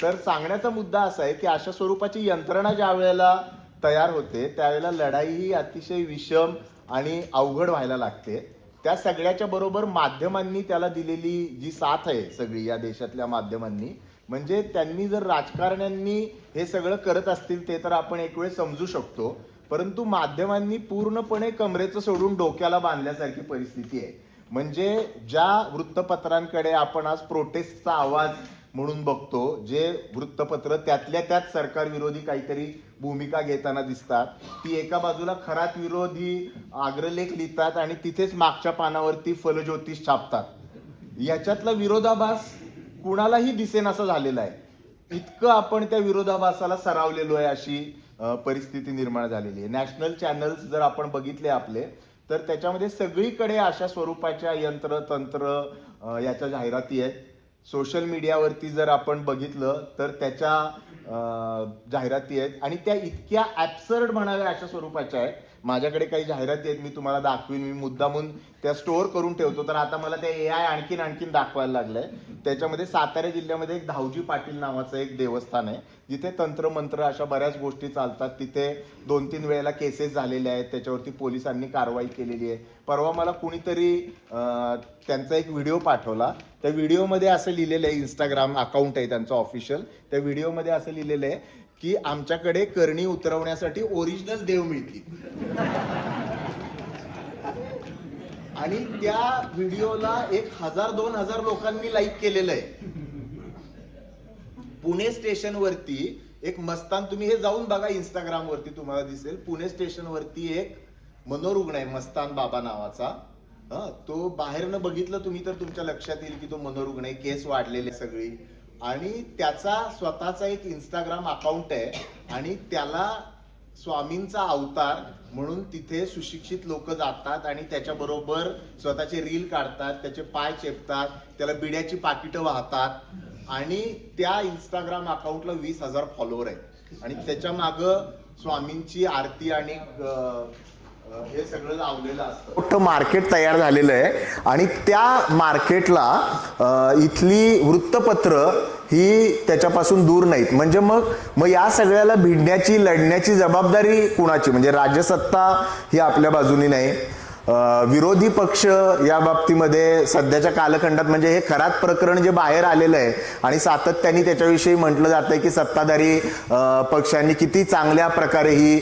A: तर सांगण्याचा मुद्दा असा आहे की अशा स्वरूपाची यंत्रणा ज्या वेळेला तयार होते त्यावेळेला लढाई ही अतिशय विषम आणि अवघड व्हायला लागते. त्या सगळ्याच्या बरोबर माध्यमांनी त्याला दिलेली जी साथ आहे सगळी या देशातल्या माध्यमांनी, म्हणजे त्यांनी जर राजकारण्यांनी हे सगळं करत असतील ते तर आपण एक वेळ समजू शकतो, परंतु माध्यमांनी पूर्णपणे कमरेचं सोडून डोक्याला बांधल्यासारखी परिस्थिती आहे. म्हणजे ज्या वृत्तपत्रांकडे आपण आज प्रोटेस्टचा आवाज म्हणून बघतो, जे वृत्तपत्र त्यातल्या त्यात सरकार विरोधी काहीतरी भूमिका घेताना दिसतात, ती एका बाजूला खरात विरोधी अग्रलेख लिहितात आणि तिथेच मागच्या पानावरती फलज्योतिष छापतात. याच्यातला विरोधाभास कुणालाही दिसेनासा झालेला आहे. इतकं आपण त्या विरोधाभासाला सरावलेलो आहे अशी परिस्थिती निर्माण झालेली आहे. नॅशनल चॅनल्स जर आपण बघितले आपले तर त्याच्यामध्ये सगळीकडे अशा स्वरूपाच्या यंत्र तंत्र याच्या जाहिराती आहेत. सोशल मीडियावरती जर आपण बघितलं तर त्याच्या जाहिराती आहेत आणि त्या इतक्या ॲब्सर्ड म्हणाव्या अशा स्वरूपाच्या आहेत. माझ्याकडे काही जाहिराती आहेत, मी तुम्हाला दाखवीन. मी मुद्दामून त्या स्टोअर करून ठेवतो, तर आता मला त्या AI आणखीन दाखवायला लागलंय. त्याच्यामध्ये सातारा जिल्ह्यामध्ये एक धावजी पाटील नावाचं एक देवस्थान आहे, जिथे तंत्रमंत्र अशा बऱ्याच गोष्टी चालतात. तिथे 2-3 वेळेला केसेस झालेल्या आहेत, त्याच्यावरती पोलिसांनी कारवाई केलेली आहे. परवा मला कुणीतरी त्यांचा एक व्हिडिओ पाठवला. त्या व्हिडिओमध्ये असं लिहिलेलं आहे, इंस्टाग्राम अकाउंट आहे त्यांचं ऑफिशियल, त्या व्हिडिओमध्ये असं लिहिलेलं आहे की आमच्याकडे करणी उतरवण्यासाठी ओरिजिनल देव मिळतील. आणि त्या व्हिडिओला 1000-2000 लोकांनी लाईक केलेलं आहे. पुणे स्टेशनवरती एक मस्तान, तुम्ही हे जाऊन बघा इंस्टाग्राम वरती तुम्हाला दिसेल. पुणे स्टेशनवरती एक मनोरुग्ण आहे मस्तान बाबा नावाचा. तो बाहेरनं बघितलं तुम्ही तर तुमच्या लक्षात येईल की तो मनोरुग्ण आहे, केस वाढलेले सगळी. आणि त्याचा स्वतःचा एक इंस्टाग्राम अकाउंट आहे आणि त्याला स्वामींचा अवतार म्हणून तिथे सुशिक्षित लोक जातात आणि त्याच्याबरोबर स्वतःचे रील काढतात, त्याचे पाय चेपतात, त्याला बिड्याची पाकिटं वाहतात. आणि त्या इंस्टाग्राम अकाउंटला 20,000 फॉलोअर आहेत आणि त्याच्या मागं स्वामींची आरती आणि हे सगळं लावलेलं असतं. मोठं मार्केट तयार झालेलं आहे आणि त्या मार्केटला इथली वृत्तपत्र ही त्याच्यापासून दूर नाहीत. म्हणजे मग या सगळ्याला भिडण्याची लढण्याची जबाबदारी कुणाची? म्हणजे राज्यसत्ता ही आपल्या बाजूनी नाही, विरोधी पक्ष या बाबतीमध्ये सध्याच्या कालखंडात, म्हणजे हे खरात प्रकरण जे बाहेर आलेलं आहे आणि सातत्याने त्याच्याविषयी म्हटलं जातंय की सत्ताधारी पक्षांनी किती चांगल्या प्रकारे ही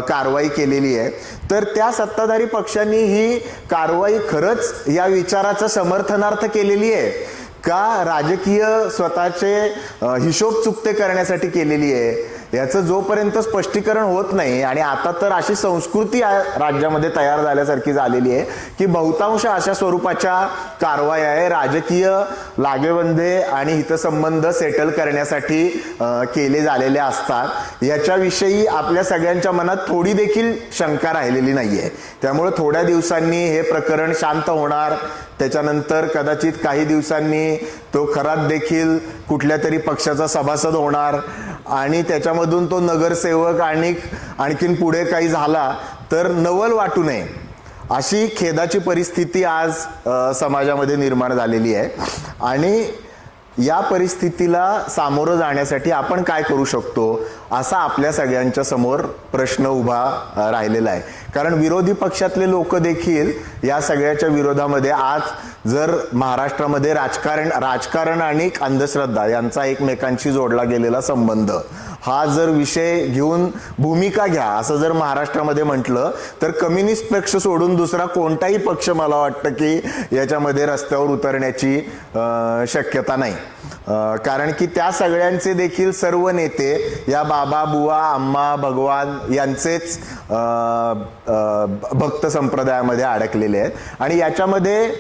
A: कारवाई केलेली आहे. तर त्या सत्ताधारी पक्षांनी ही कारवाई खरंच या विचाराचं समर्थनार्थ केलेली आहे का राजकीय स्वतःचे हिशोब चुकते करण्यासाठी केलेली आहे? याचं जोपर्यंत स्पष्टीकरण होत नाही, आणि आता तर अशी संस्कृती राज्यामध्ये तयार झाल्यासारखी झालेली आहे की बहुतांश अशा स्वरूपाच्या कारवाया आहे राजकीय लागेबंधे आणि हितसंबंध सेटल करण्यासाठी केले झालेले असतात. याच्याविषयी आपल्या सगळ्यांच्या मनात थोडी देखील शंका राहिलेली नाहीये. त्यामुळे थोड्या दिवसांनी हे प्रकरण शांत होणार. त्याच्यानंतर कदाचित काही दिवसांनी तो खरात देखील कुठल्या तरी पक्षाचा सभासद होणार आणि त्याच्यामधून तो नगरसेवक आणि आणखीन पुढे काही झाला तर नवल वाटू नये अशी खेदाची परिस्थिती आज समाजामध्ये निर्माण झालेली आहे. आणि या परिस्थितीला सामोरं जाण्यासाठी आपण काय करू शकतो असा आपल्या सगळ्यांच्या समोर प्रश्न उभा राहिलेला आहे. कारण विरोधी पक्षातले लोक देखील या सगळ्याच्या विरोधामध्ये, आज जर महाराष्ट्रामध्ये राजकारण आणि अंधश्रद्धा यांचा एकमेकांशी जोडला गेलेला संबंध हा जर विषय घेऊन भूमिका घ्या असं जर महाराष्ट्रामध्ये म्हटलं तर कम्युनिस्ट पक्ष सोडून दुसरा कोणताही पक्ष मला वाटतं की याच्यामध्ये रस्त्यावर उतरण्याची शक्यता नाही. कारण की त्या सगळ्यांचे देखील सर्व नेते या बाबा बुवा अम्मा भगवान यांचेच भक्त संप्रदायामध्ये अडकलेले आहेत. आणि याच्यामध्ये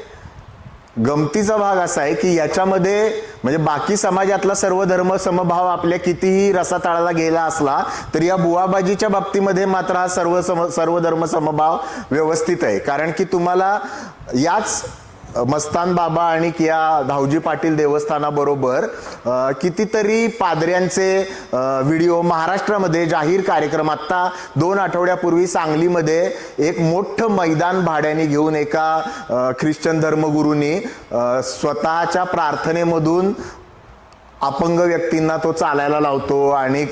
A: गमतीचा भाग असा आहे की याच्यामध्ये म्हणजे बाकी समाजातला सर्व धर्म समभाव आपल्या कितीही रसातळाला गेला असला तरी या बुवाबाजीच्या बाबतीमध्ये मात्र हा सर्व धर्म समभाव व्यवस्थित आहे. कारण की तुम्हाला याच मस्तान बाबा आणि या धावजी पाटील देवस्थानाबरोबर कितीतरी पादऱ्यांचे व्हिडिओ महाराष्ट्रामध्ये जाहीर कार्यक्रम, आत्ता 2 आठवड्यापूर्वी सांगलीमध्ये एक मोठं मैदान भाड्याने घेऊन एका ख्रिश्चन धर्मगुरूंनी स्वतःच्या प्रार्थनेमधून अपंग व्यक्तींना तो चालायला लावतो आणि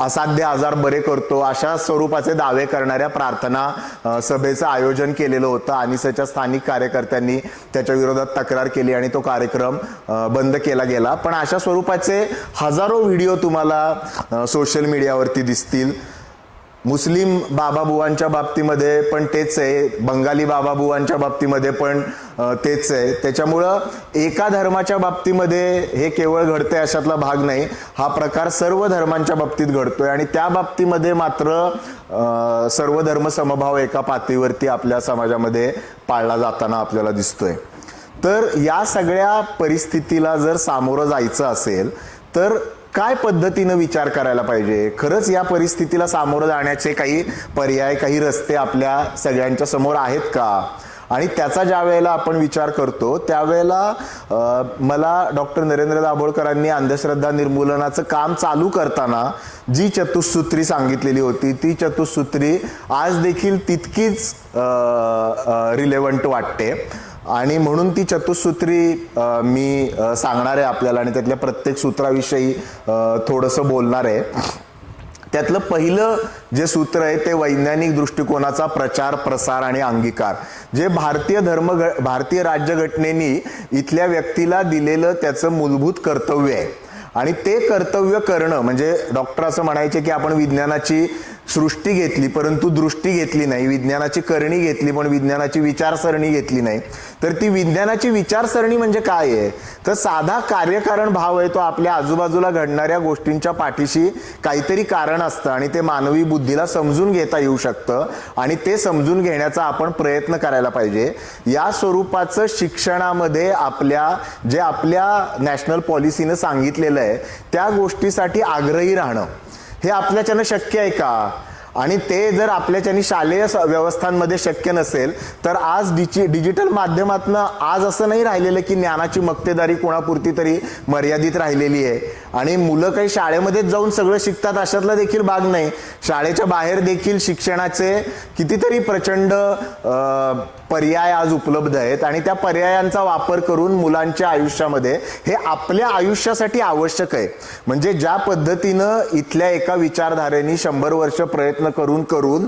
A: असाध्य आजार बरे करतो अशा स्वरूपाचे दावे करणाऱ्या प्रार्थना सभेचं आयोजन केलेलं होतं. अनिसच्या स्थानिक कार्यकर्त्यांनी त्याच्या विरोधात तक्रार केली आणि तो कार्यक्रम बंद केला गेला. पण अशा स्वरूपाचे हजारो व्हिडिओ तुम्हाला सोशल मीडियावरती दिसतील. मुस्लिम बाबाबुवांच्या बाबतीमध्ये पण तेच आहे, बंगाली बाबाबुवांच्या बाबतीमध्ये पण तेच आहे. त्याच्यामुळं एका धर्माच्या बाबतीमध्ये हे केवळ घडतंय अशातला भाग नाही, हा प्रकार सर्व धर्मांच्या बाबतीत घडतोय आणि त्या बाबतीमध्ये मात्र सर्व धर्म समभाव एका पातळीवरती आपल्या समाजामध्ये पाळला जाताना आपल्याला दिसतोय. तर या सगळ्या परिस्थितीला जर सामोरं जायचं असेल तर काय पद्धतीनं विचार करायला पाहिजे? खरंच या परिस्थितीला सामोरं जाण्याचे काही पर्याय, काही रस्ते आपल्या सगळ्यांच्या समोर आहेत का? आणि त्याचा ज्या वेळेला आपण विचार करतो त्यावेळेला मला डॉक्टर नरेंद्र दाभोळकरांनी अंधश्रद्धा निर्मूलनाचं काम चालू करताना जी चतुसूत्री सांगितलेली होती ती चतुसूत्री आज देखील तितकीच रिलेव्हंट वाटते आणि म्हणून ती चतुसूत्री मी सांगणार आहे आपल्याला आणि त्यातल्या प्रत्येक सूत्राविषयी थोडंसं बोलणार आहे. त्यातलं पहिलं जे सूत्र आहे ते वैज्ञानिक दृष्टिकोनाचा प्रचार, प्रसार आणि अंगीकार. जे भारतीय राज्यघटनेने इथल्या व्यक्तीला दिलेलं त्याचं मूलभूत कर्तव्य आहे आणि ते कर्तव्य करणं म्हणजे डॉक्टर असं म्हणायचे की आपण विज्ञानाची सृष्टी घेतली परंतु दृष्टी घेतली नाही, विज्ञानाची करणी घेतली पण विज्ञानाची विचारसरणी घेतली नाही. तर ती विज्ञानाची विचारसरणी म्हणजे काय आहे? तर साधा कार्यकारण भाव आहे, तो आपल्या आजूबाजूला घडणाऱ्या गोष्टींच्या पाठीशी काहीतरी कारण असतं आणि ते मानवी बुद्धीला समजून घेता येऊ शकतं आणि ते समजून घेण्याचा आपण प्रयत्न करायला पाहिजे. या स्वरूपाचं शिक्षणामध्ये आपल्या नॅशनल पॉलिसीनं सांगितलेलं आहे त्या गोष्टीसाठी आग्रही राहणं हे आपल्याच्यानं शक्य आहे का? आणि ते जर आपल्याच्यानी शालेय व्यवस्थांमध्ये शक्य नसेल तर आज डिजिटल माध्यमातनं आज असं नाही राहिलेलं की ज्ञानाची मक्तेदारी कोणापुरती तरी मर्यादित राहिलेली आहे आणि मुलं काही शाळेमध्येच जाऊन सगळं शिकतात अशातला देखील भाग नाही. शाळेच्या बाहेर देखील शिक्षणाचे कितीतरी प्रचंड पर्याय आज उपलब्ध आहेत आणि त्या पर्यायांचा वापर करून मुलांच्या आयुष्यामध्ये हे आपल्या आयुष्यासाठी आवश्यक आहे. म्हणजे ज्या पद्धतीनं इथल्या एका विचारधारेने 100 वर्ष प्रयत्न करून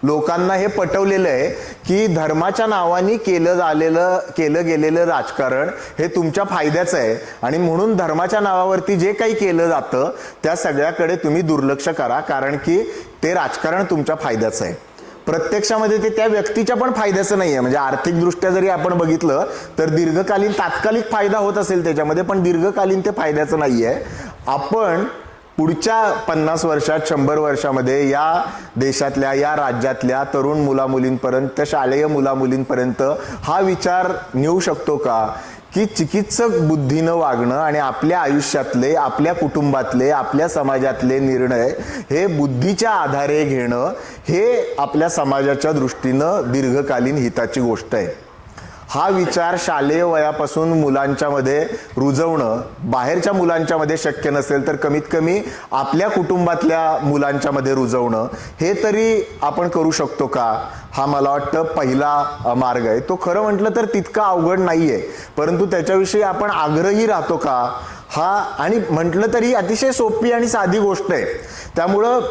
A: लोकांना हे पटवलेलं आहे की धर्माच्या नावाने केलं गेलेलं राजकारण हे तुमच्या फायद्याचं आहे आणि म्हणून धर्माच्या नावावरती जे काही केलं जातं त्या सगळ्याकडे तुम्ही दुर्लक्ष करा कारण की ते राजकारण तुमच्या फायद्याचं आहे. प्रत्यक्षामध्ये ते त्या व्यक्तीच्या पण फायद्याचं नाहीये. म्हणजे आर्थिक दृष्ट्या जरी आपण बघितलं तर दीर्घकालीन तात्कालिक फायदा होत असेल त्याच्यामध्ये पण दीर्घकालीन ते फायद्याचं नाहीये. आपण पुढच्या 50 वर्षात 100 वर्षामध्ये या देशातल्या या राज्यातल्या तरुण मुलामुलींपर्यंत शालेय मुलामुलींपर्यंत हा विचार नेऊ शकतो का की चिकित्सक बुद्धीनं वागणं आणि आपल्या आयुष्यातले, आपल्या कुटुंबातले, आपल्या समाजातले निर्णय हे बुद्धीच्या आधारे घेणं हे आपल्या समाजाच्या दृष्टीनं दीर्घकालीन हिताची गोष्ट आहे. हा विचार शालेय वयापासून मुलांच्या मध्ये रुजवणं बाहेरच्या मुलांच्या मध्ये शक्य नसेल तर कमीत कमी आपल्या कुटुंबातल्या मुलांच्या मध्ये रुजवणं हे तरी आपण करू शकतो का? हा मला वाटतं पहिला मार्ग आहे. तो खरं म्हटलं तर तितका अवघड नाहीये परंतु त्याच्याविषयी आपण आग्रही राहतो का हा आणि म्हटलं तरी अतिशय सोपी आणि साधी गोष्ट आहे. त्यामुळं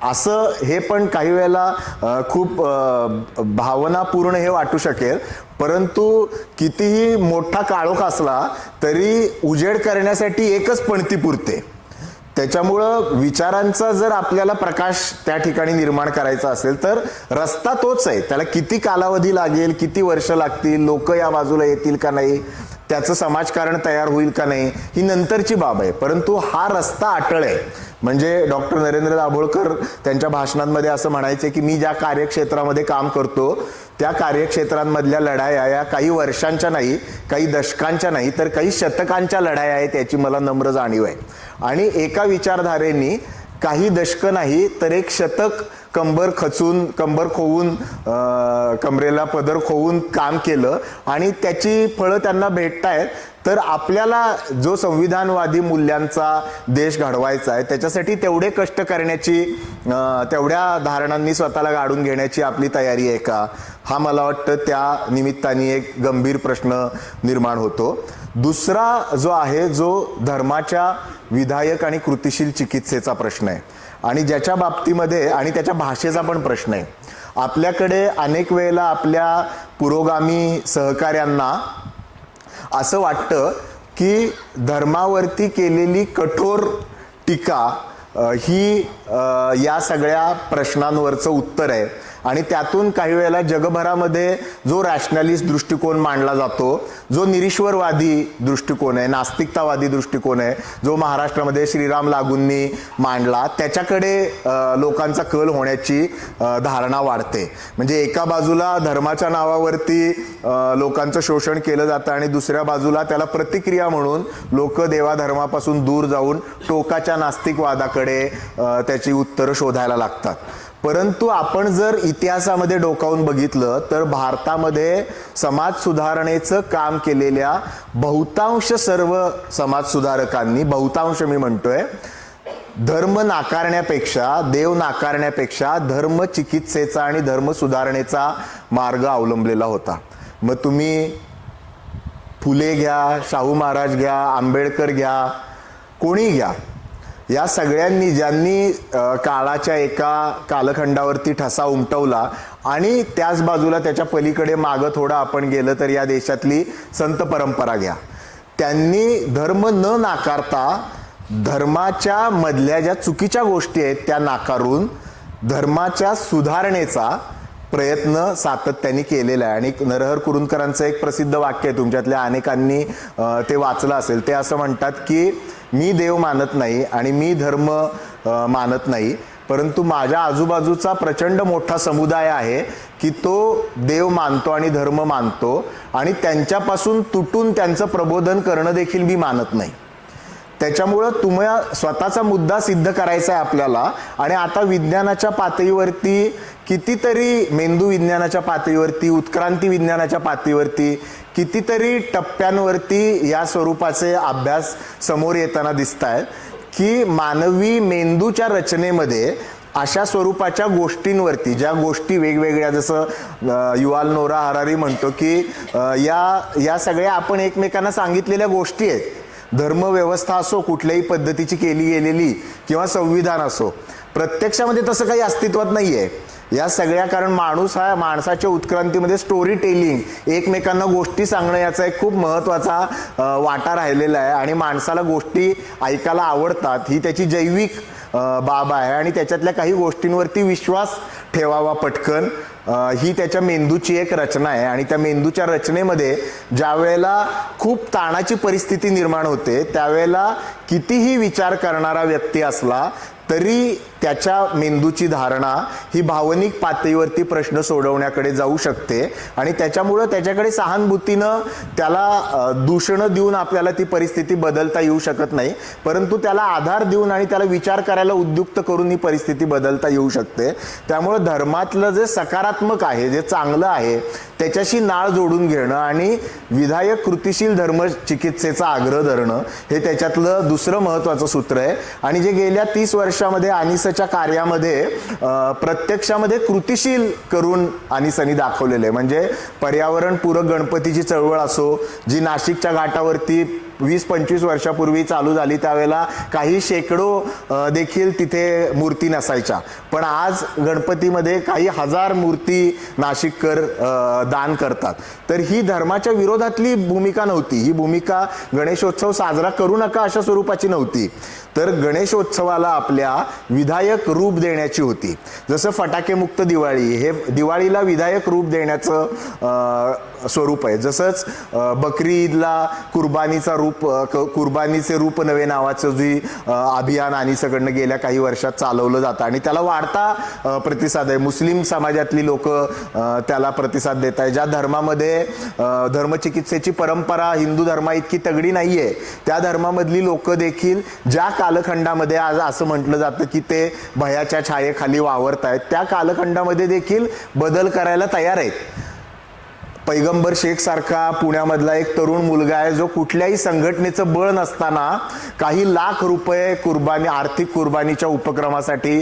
A: असं हे पण काही वेळेला खूप भावनापूर्ण हे वाटू शकेल परंतु कितीही मोठा काळोख असला तरी उजेड करण्यासाठी एकच पणती पुरते. त्याच्यामुळं विचारांचा जर आपल्याला प्रकाश त्या ठिकाणी निर्माण करायचा असेल तर रस्ता तोच आहे. त्याला किती कालावधी लागेल, किती वर्ष लागतील, लोक या बाजूला येतील का नाही त्याचं समाजकारण तयार होईल का नाही ही नंतरची बाब आहे, परंतु हा रस्ता अटळ आहे. म्हणजे डॉक्टर नरेंद्र दाभोळकर त्यांच्या भाषणांमध्ये असं म्हणायचे की मी ज्या कार्यक्षेत्रामध्ये काम करतो त्या कार्यक्षेत्रांमधल्या लढाया या काही वर्षांच्या नाही, काही दशकांच्या नाही, तर काही शतकांच्या लढाया आहेत याची मला नम्र जाणीव आहे. आणि एका विचारधारेनी काही दशक नाही तर एक शतक कंबर खचून, कंबर खोवून, कमरेला पदर खोवून काम केलं आणि त्याची फळं त्यांना भेटतायत. तर आपल्याला जो संविधानवादी मूल्यांचा देश घडवायचा आहे त्याच्यासाठी तेवढे कष्ट करण्याची, तेवढ्या धारणांनी स्वतःला गाडून घेण्याची आपली तयारी आहे का, हा मला वाटतं त्या निमित्ताने एक गंभीर प्रश्न निर्माण होतो. दुसरा जो आहे जो धर्माच्या विधायक आणि कृतिशील चिकित्सेचा प्रश्न आहे आणि ज्याच्या बाबतीमध्ये आणि त्याच्या भाषेचा पण प्रश्न आहे. आपल्याकडे अनेक वेळेला आपल्या पुरोगामी सहकाऱ्यांना असं वाटतं की धर्मावरती केलेली कठोर टीका ही या सगळ्या प्रश्नांवरचं उत्तर आहे आणि त्यातून काही वेळेला जगभरामध्ये जो रॅशनलिस्ट दृष्टिकोन मांडला जातो, जो निरीश्वरवादी दृष्टिकोन आहे, नास्तिकतावादी दृष्टिकोन आहे, जो महाराष्ट्रामध्ये श्रीराम लागूंनी मांडला, त्याच्याकडे लोकांचा कल होण्याची धारणा वाढते. म्हणजे एका बाजूला धर्माच्या नावावरती लोकांचं शोषण केलं जातं आणि दुसऱ्या बाजूला त्याला प्रतिक्रिया म्हणून लोक देवाधर्मापासून दूर जाऊन टोकाच्या नास्तिकवादाकडे त्याची उत्तरं शोधायला लागतात. परंतु आपण जर इतिहासामध्ये डोकावून बघितलं तर भारतामध्ये समाज सुधारणेचं काम केलेल्या बहुतांश सर्व समाजसुधारकांनी, बहुतांश मी म्हणतोय, धर्म नाकारण्यापेक्षा, देव नाकारण्यापेक्षा धर्म चिकित्सेचा आणि धर्म सुधारणेचा मार्ग अवलंबलेला होता. मग तुम्ही फुले घ्या, शाहू महाराज घ्या, आंबेडकर घ्या, कोणी घ्या, या सगळ्यांनी ज्यांनी काळाच्या एका कालखंडावरती ठसा उमटवला आणि त्याच बाजूला त्याच्या पलीकडे मागं थोडं आपण गेलं तर या देशातली संत परंपरा घ्या, त्यांनी धर्म न नाकारता धर्माच्या मधल्या ज्या चुकीच्या गोष्टी आहेत त्या नाकारून धर्माच्या सुधारणेचा प्रयत्न सातत्याने केलेला आहे. आणि नरहर कुरुंदकरांचं एक प्रसिद्ध वाक्य आहे, तुमच्यातल्या अनेकांनी ते वाचलं असेल. ते असं म्हणतात की मी देव मानत नाही आणि मी धर्म मानत नाही, परंतु माझ्या आजूबाजूचा प्रचंड मोठा समुदाय आहे की तो देव मानतो आणि धर्म मानतो आणि त्यांच्यापासून तुटून त्यांचं प्रबोधन करणं देखील मी मानत नाही. त्याच्यामुळं तुम्हाला स्वतःचा मुद्दा सिद्ध करायचा आहे आपल्याला. आणि आता विज्ञानाच्या पातळीवरती कितीतरी, मेंदू विज्ञानाच्या पातळीवरती, उत्क्रांती विज्ञानाच्या पातळीवरती कितीतरी टप्प्यांवरती या स्वरूपाचे अभ्यास समोर येताना दिसत आहेत की मानवी मेंदूच्या रचनेमध्ये अशा स्वरूपाच्या गोष्टींवरती, ज्या गोष्टी वेगवेगळ्या, जसं युवाल नोरा हरारी म्हणतो की या सगळ्या आपण एकमेकांना सांगितलेल्या गोष्टी आहेत. धर्मव्यवस्था असो, कुठल्याही पद्धतीची केली गेलेली, किंवा संविधान असो, प्रत्यक्षामध्ये तसं काही अस्तित्वात नाहीये या सगळ्या. कारण माणूस हा माणसाच्या उत्क्रांतीमध्ये स्टोरी टेलिंग, एकमेकांना गोष्टी सांगणं याचा एक खूप महत्त्वाचा वाटा राहिलेला आहे. आणि माणसाला गोष्टी ऐकायला आवडतात, ही त्याची जैविक बाब आहे. आणि त्याच्यातल्या काही गोष्टींवरती विश्वास ठेवावा पटकन, ही त्याच्या मेंदूची एक रचना आहे. आणि त्या मेंदूच्या रचनेमध्ये ज्या वेळेला खूप ताणाची परिस्थिती निर्माण होते त्यावेळेला कितीही विचार करणारा व्यक्ती असला तरी त्याच्या मेंदूची धारणा ही भावनिक पातळीवरती प्रश्न सोडवण्याकडे जाऊ शकते. आणि त्याच्यामुळं त्याच्याकडे सहानुभूतीनं त्याला दूषणं देऊन आपल्याला ती परिस्थिती बदलता येऊ शकत नाही, परंतु त्याला आधार देऊन आणि त्याला विचार करायला उद्युक्त करून ही परिस्थिती बदलता येऊ शकते. त्यामुळं धर्मातलं जे सकारात्मक आहे, जे चांगलं आहे, त्याच्याशी नाळ जोडून घेणं आणि विधायक कृतिशील धर्म चिकित्सेचा आग्रह धरणं हे त्याच्यातलं दुसरं महत्त्वाचं सूत्र आहे. आणि जे गेल्या 30 वर्षामध्ये अनिसच्या कार्यामध्ये प्रत्यक्षामध्ये कृतिशील करून अनिसनी दाखवलेलं आहे. म्हणजे पर्यावरणपूरक गणपतीची चळवळ असो, जी नाशिकच्या घाटावरती 20-25 वर्षापूर्वी चालू झाली, त्यावेळेला काही शेकडो देखील तिथे मूर्ती नसायच्या, पण आज गणपतीमध्ये काही हजार मूर्ती नाशिककर दान करतात. तर ही धर्माच्या विरोधातली भूमिका नव्हती. ही भूमिका गणेशोत्सव साजरा करू नका अशा स्वरूपाची नव्हती, तर गणेशोत्सवाला आपल्या विधायक रूप देण्याची होती. जसं फटाकेमुक्त दिवाळी, हे दिवाळीला विधायक रूप देण्याचं
B: स्वरूप आहे. जसंच बकरी ईदला कुर्बानीचे रूप नवे नावाचं जी अभियान अनिसकडनं गेल्या काही वर्षात चालवलं जातं आणि त्याला वाढता प्रतिसाद आहे. मुस्लिम समाजातली लोक त्याला प्रतिसाद देत आहे. ज्या धर्मामध्ये धर्मचिकित्सेची परंपरा हिंदू धर्मा इतकी तगडी नाहीये, त्या धर्मामधली लोक देखील ज्या कालखंडामध्ये आज असं म्हटलं जातं की ते भयाच्या छायेखाली वावरत आहेत, त्या कालखंडामध्ये देखील बदल करायला तयार आहेत. पैगंबर शेख सारखा पुण्यामधला एक तरुण मुलगा आहे जो कुठल्याही संघटनेचं बळ नसताना काही लाख रुपये आर्थिक कुर्बानीच्या उपक्रमासाठी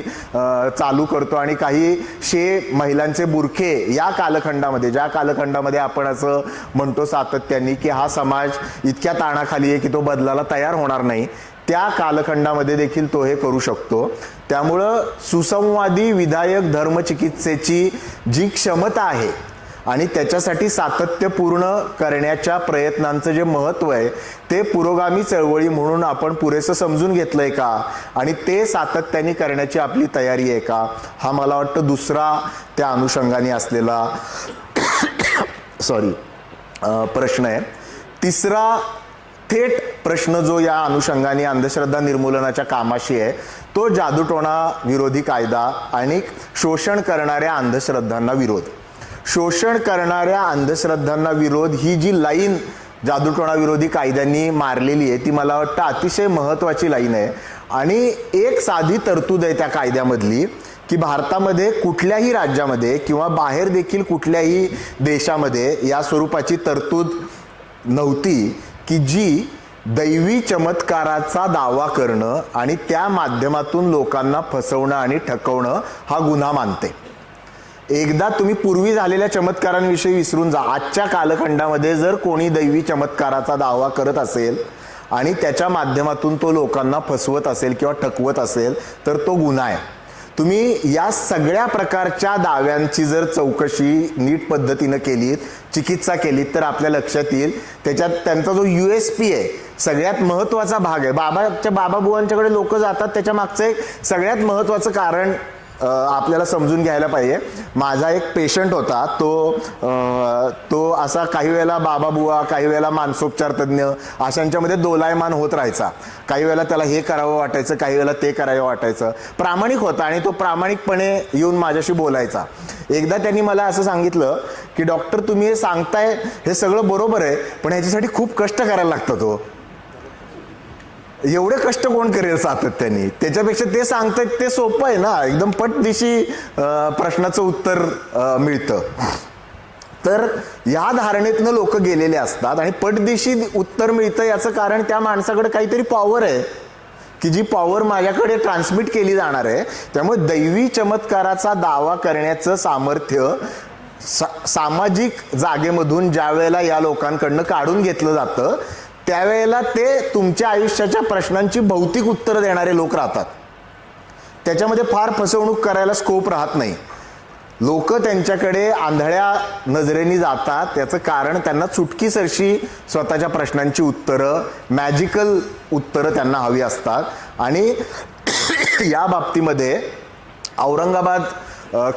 B: चालू करतो आणि काही महिलांचे बुरखे या कालखंडामध्ये, ज्या कालखंडामध्ये आपण असं म्हणतो सातत्याने की हा समाज इतक्या ताणाखाली आहे की तो बदलाला तयार होणार नाही, त्या कालखंडामध्ये देखील तो हे करू शकतो. त्यामुळं सुसंवादी विधायक धर्मचिकित्सेची जी क्षमता आहे आणि त्याच्यासाठी सातत्यपूर्ण करण्याच्या प्रयत्नांचं जे महत्त्व आहे ते पुरोगामी चळवळी म्हणून आपण पुरेसं समजून घेतलंय का आणि ते सातत्याने करण्याची आपली तयारी आहे का, हा मला वाटतं दुसरा त्या अनुषंगाने असलेला प्रश्न आहे. तिसरा थेट प्रश्न जो या अनुषंगाने अंधश्रद्धा निर्मूलनाच्या कामाशी आहे तो जादूटोणा विरोधी कायदा आणि शोषण करणाऱ्या अंधश्रद्धांना विरोध. शोषण करणाऱ्या अंधश्रद्धांना विरोध ही जी लाईन जादूटोणा विरोधी कायद्यांनी मारलेली आहे ती मला वाटतं अतिशय महत्त्वाची लाईन आहे. आणि एक साधी तरतूद आहे त्या कायद्यामधली की भारतामध्ये कुठल्याही राज्यामध्ये किंवा बाहेर देखील कुठल्याही देशामध्ये या स्वरूपाची तरतूद नव्हती की जी दैवी चमत्काराचा दावा करणं आणि त्या माध्यमातून लोकांना फसवणं आणि ठकवणं हा गुन्हा मानते. एकदा तुम्ही पूर्वी झालेल्या चमत्कारांविषयी विसरून जा. आजच्या कालखंडामध्ये जर कोणी दैवी चमत्काराचा दावा करत असेल आणि त्याच्या माध्यमातून तो लोकांना फसवत असेल किंवा ठकवत असेल तर तो गुन्हा आहे. तुम्ही या सगळ्या प्रकारच्या दाव्यांची जर चौकशी नीट पद्धतीनं केलीत, चिकित्सा केलीत तर आपल्या लक्षात येईल त्याच्यात त्यांचा जो USP आहे, सगळ्यात महत्त्वाचा भाग आहे. बाबा बुवांच्याकडे लोक जातात त्याच्या मागचं एक सगळ्यात महत्त्वाचं कारण आपल्याला समजून घ्यायला पाहिजे. माझा एक पेशंट होता, तो असा काही वेळेला बाबा बुवा, काही वेळेला मानसोपचार तज्ज्ञ अशांच्यामध्ये दोलायमान होत राहायचा. काही वेळेला त्याला हे करावं वाटायचं, काही वेळेला ते करावं वाटायचं. प्रामाणिक होता आणि तो प्रामाणिकपणे येऊन माझ्याशी बोलायचा. एकदा त्यांनी मला असं सांगितलं की डॉक्टर तुम्ही हे सांगताय हे सगळं बरोबर आहे पण ह्याच्यासाठी खूप कष्ट करायला लागतात. हो, एवढे कष्ट कोण करेल सातत्याने, त्याच्यापेक्षा ते सांगतात ते सोपं आहे ना, एकदम पटदिशी प्रश्नाचं उत्तर मिळतं. तर या धारणेतनं लोक गेलेले असतात आणि पटदिशी उत्तर मिळतं याचं कारण त्या माणसाकडे काहीतरी पॉवर आहे की जी पॉवर माझ्याकडे ट्रान्समिट केली जाणार आहे. त्यामुळे दैवी चमत्काराचा दावा करण्याचं सामर्थ्य सामाजिक जागेमधून ज्या वेळेला या लोकांकडनं काढून घेतलं जातं त्यावेळेला ते तुमच्या आयुष्याच्या प्रश्नांची भौतिक उत्तरं देणारे लोक राहतात. त्याच्यामध्ये फार फसवणूक करायला स्कोप राहत नाही. लोक त्यांच्याकडे आंधळ्या नजरेने जातात. त्याचं कारण त्यांना चुटकीसरशी स्वतःच्या प्रश्नांची उत्तरं, मॅजिकल उत्तरं त्यांना हवी असतात. आणि या बाबतीमध्ये औरंगाबाद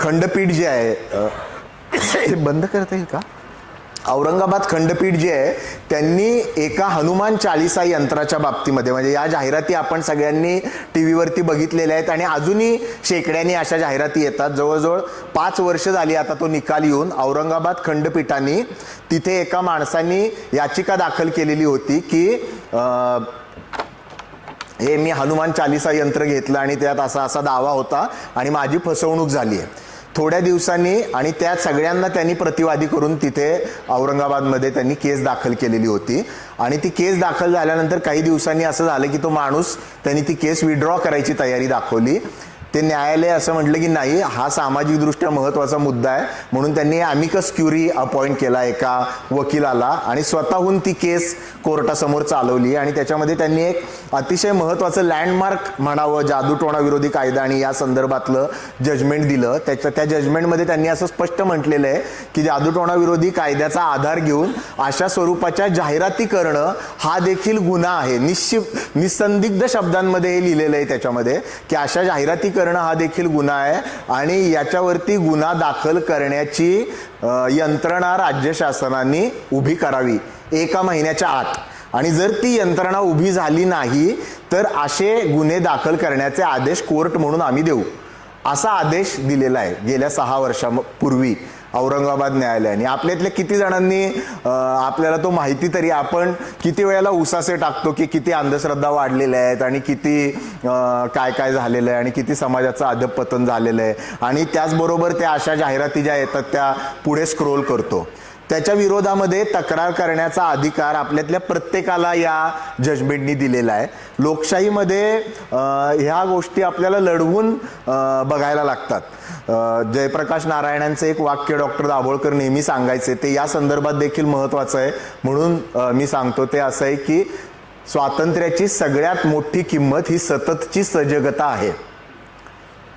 B: खंडपीठ जे आहे, बंद करता येईल का? औरंगाबाद खंडपीठ जे आहे त्यांनी एका हनुमान चालिसा यंत्राच्या बाबतीमध्ये, म्हणजे या जाहिराती आपण सगळ्यांनी टीव्हीवरती बघितलेल्या आहेत आणि अजूनही शेकड्याने अशा जाहिराती येतात. जवळजवळ 5 वर्ष झाली आता तो निकाल येऊन. औरंगाबाद खंडपीठाने तिथे एका माणसांनी याचिका दाखल केलेली होती की हे मी हनुमान चालिसा यंत्र घेतलं आणि त्यात असा असा दावा होता आणि माझी फसवणूक झाली आहे. थोड्या दिवसांनी आणि त्या सगळ्यांना त्यांनी प्रतिवादी करून तिथे औरंगाबादमध्ये त्यांनी केस दाखल केलेली होती. आणि ती केस दाखल झाल्यानंतर काही दिवसांनी असं झालं की तो माणूस, त्यांनी ती केस विड्रॉ करायची तयारी दाखवली. ते न्यायालय असं म्हटलं की नाही, हा सामाजिकदृष्ट्या महत्त्वाचा मुद्दा आहे म्हणून त्यांनी अमिकस क्युरी अपॉइंट केला एका वकिलाला आणि स्वतःहून ती केस कोर्टासमोर चालवली. आणि त्याच्यामध्ये त्यांनी एक अतिशय महत्त्वाचं लँडमार्क म्हणावं जादूटोणा विरोधी कायदा आणि या संदर्भातलं जजमेंट दिलं. त्या जजमेंटमध्ये त्यांनी असं स्पष्ट म्हटलेलं आहे की जादूटोणा विरोधी कायद्याचा आधार घेऊन अशा स्वरूपाच्या जाहिराती करणं हा देखील गुन्हा आहे. निसंदिग्ध शब्दांमध्ये हे लिहिलेलं आहे त्याच्यामध्ये की अशा जाहिराती करणं करणं हा देखील गुन्हा आहे आणि याच्यावरती गुन्हा दाखल करण्याची यंत्रणा राज्य शासनाने उभी करावी 1 महिन्याच्या आत. आणि जर ती यंत्रणा उभी झाली नाही तर असे गुन्हे दाखल करण्याचे आदेश कोर्ट म्हणून आम्ही देऊ, असा आदेश दिलेला आहे गेल्या 6 वर्षापूर्वी औरंगाबाद न्यायालयाने. आपल्यातल्या किती जणांनी आपल्याला तो माहिती तरी, आपण किती वेळेला उसासे टाकतो की किती अंधश्रद्धा वाढलेल्या आहेत आणि किती काय काय झालेलं आहे आणि किती समाजाचं अधपतन झालेलं आहे, आणि त्याचबरोबर त्या अशा जाहिराती ज्या येतात त्या पुढे स्क्रोल करतो. त्याच्या विरोधामध्ये तक्रार करण्याचा अधिकार आपल्यातल्या प्रत्येकाला या जजमेंटनी दिलेला आहे. लोकशाहीमध्ये ह्या गोष्टी आपल्याला लढवून बघायला लागतात. जयप्रकाश नारायणांचं एक वाक्य डॉक्टर दाभोळकर नेहमी सांगायचे, ते या संदर्भात देखील महत्त्वाचं आहे म्हणून मी सांगतो. ते असं आहे की स्वातंत्र्याची सगळ्यात मोठी किंमत ही सततची सजगता आहे.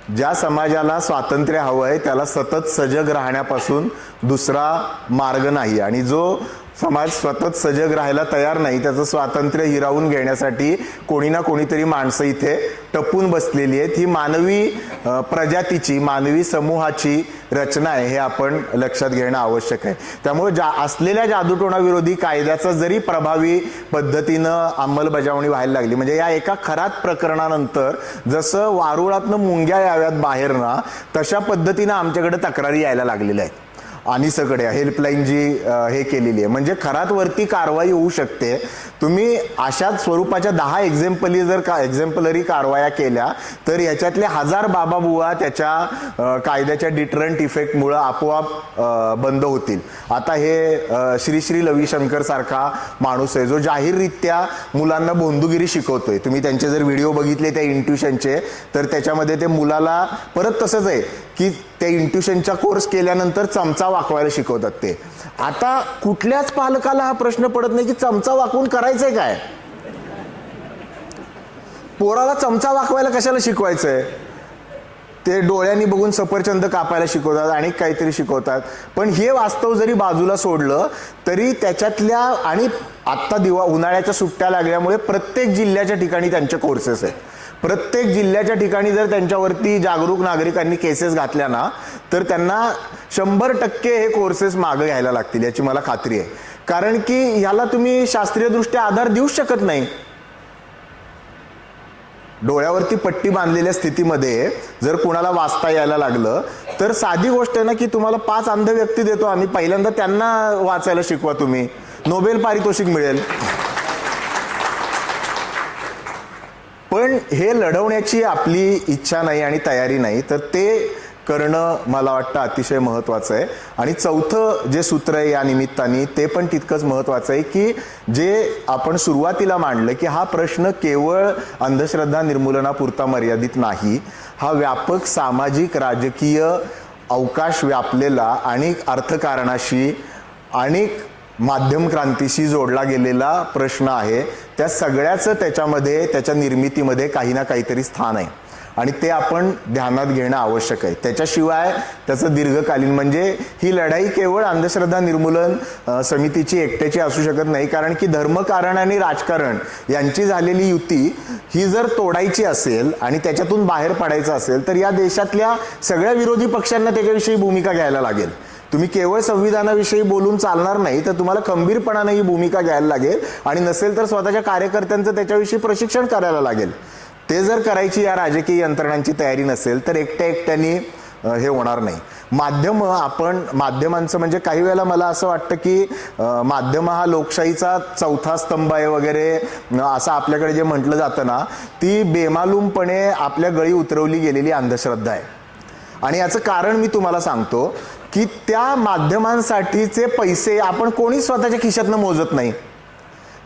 B: ज्या समाजाला स्वातंत्र्य हवं आहे त्याला सतत सजग राहण्यापासून दुसरा मार्ग नाही, आणि जो समाज सतत सजग राहायला तयार नाही त्याचं स्वातंत्र्य हिरावून घेण्यासाठी कोणी ना कोणीतरी माणसं इथे टपून बसलेली आहेत. ही मानवी प्रजातीची, मानवी समूहाची रचना आहे, हे आपण लक्षात घेणं आवश्यक आहे. त्यामुळे असलेल्या जादूटोणा विरोधी कायद्याचा जरी प्रभावी पद्धतीनं अंमलबजावणी व्हायला लागली, म्हणजे या एका खरात प्रकरणानंतर जसं वारुळातनं मुंग्या याव्यात बाहेर ना, तशा पद्धतीनं आमच्याकडे तक्रारी यायला लागलेल्या आहेत. आणि सगळे हेल्पलाईन जी हे केलेली आहे, म्हणजे खरातवरती कारवाई होऊ शकते. तुम्ही अशाच स्वरूपाच्या 10 एक्झेम्पलरी कारवाया केल्या तर याच्यातले 1000 बाबाबुवा त्याच्या कायद्याच्या डिटरंट इफेक्टमुळं आपोआप बंद होतील. आता हे श्री रविशंकर सारखा माणूस आहे जो जाहीररित्या मुलांना भोंदूगिरी शिकवतोय. तुम्ही त्यांचे जर व्हिडिओ बघितले त्या इंट्युशनचे, तर त्याच्यामध्ये ते मुलाला परत तसंच आहे की त्या इंट्युशनचा कोर्स केल्यानंतर चमचा वाकवायला शिकवतात ते. आता कुठल्याच पालकाला हा प्रश्न पडत नाही की चमचा वाकवून करायचंय काय, पोराला चमचा वाकवायला कशाला शिकवायचंय. ते डोळ्यांनी बघून सफरचंद कापायला शिकवतात आणि काहीतरी शिकवतात. पण हे वास्तव जरी बाजूला सोडलं तरी त्याच्यातल्या, आणि आत्ता उन्हाळ्याच्या सुट्ट्या लागल्यामुळे प्रत्येक जिल्ह्याच्या ठिकाणी त्यांचे कोर्सेस आहेत. प्रत्येक जिल्ह्याच्या ठिकाणी जर त्यांच्यावरती जागरूक नागरिकांनी केसेस घातल्या ना तर त्यांना 100% हे कोर्सेस मागे घ्यायला लागतील, याची मला खात्री आहे. कारण की ह्याला तुम्ही शास्त्रीयदृष्ट्या आधार देऊच शकत नाही. डोळ्यावरती पट्टी बांधलेल्या स्थितीमध्ये जर कुणाला वाचता यायला लागलं तर साधी गोष्ट आहे ना की तुम्हाला 5 अंध व्यक्ती देतो आम्ही, पहिल्यांदा त्यांना वाचायला शिकवा, तुम्ही नोबेल पारितोषिक मिळेल. पण हे लढवण्याची आपली इच्छा नाही आणि तयारी नाही, तर ते करणं मला वाटतं अतिशय महत्त्वाचं आहे. आणि चौथं जे सूत्र आहे या निमित्ताने ते पण तितकंच महत्त्वाचं आहे की जे आपण सुरुवातीला मांडलं की हा प्रश्न केवळ अंधश्रद्धा निर्मूलनापुरता मर्यादित नाही, हा व्यापक सामाजिक राजकीय अवकाश व्यापलेला आणि अर्थकारणाशी आणि माध्यम क्रांतीशी जोडला गेलेला प्रश्न आहे. त्या सगळ्याचं त्याच्यामध्ये, त्याच्या निर्मितीमध्ये काही ना काहीतरी स्थान आहे आणि ते आपण ध्यानात घेणं आवश्यक आहे. त्याच्याशिवाय त्याचं दीर्घकालीन, म्हणजे ही लढाई केवळ अंधश्रद्धा निर्मूलन समितीची एकट्याची असू शकत नाही. कारण की धर्मकारण आणि राजकारण यांची झालेली युती ही जर तोडायची असेल आणि त्याच्यातून बाहेर पडायचं असेल तर या देशातल्या सगळ्या विरोधी पक्षांना त्याच्याविषयी भूमिका घ्यायला लागेल. तुम्ही केवळ संविधानाविषयी बोलून चालणार नाही, तर तुम्हाला खंबीरपणाने ही भूमिका घ्यायला लागेल आणि नसेल तर स्वतःच्या कार्यकर्त्यांचं त्याच्याविषयी प्रशिक्षण करायला लागेल. ते जर करायची या राजकीय यंत्रणांची तयारी नसेल तर एकट्याने हे होणार नाही. माध्यमांचं म्हणजे काही वेळेला मला असं वाटतं की माध्यम हा लोकशाहीचा 4था स्तंभ आहे वगैरे असं आपल्याकडे जे म्हटलं जातं ना, ती बेमालूमपणे आपल्या गळी उतरवली गेलेली अंधश्रद्धा आहे. आणि याचं कारण मी तुम्हाला सांगतो की त्या माध्यमांसाठीचे पैसे आपण कोणी स्वतःच्या खिशातनं मोजत नाही.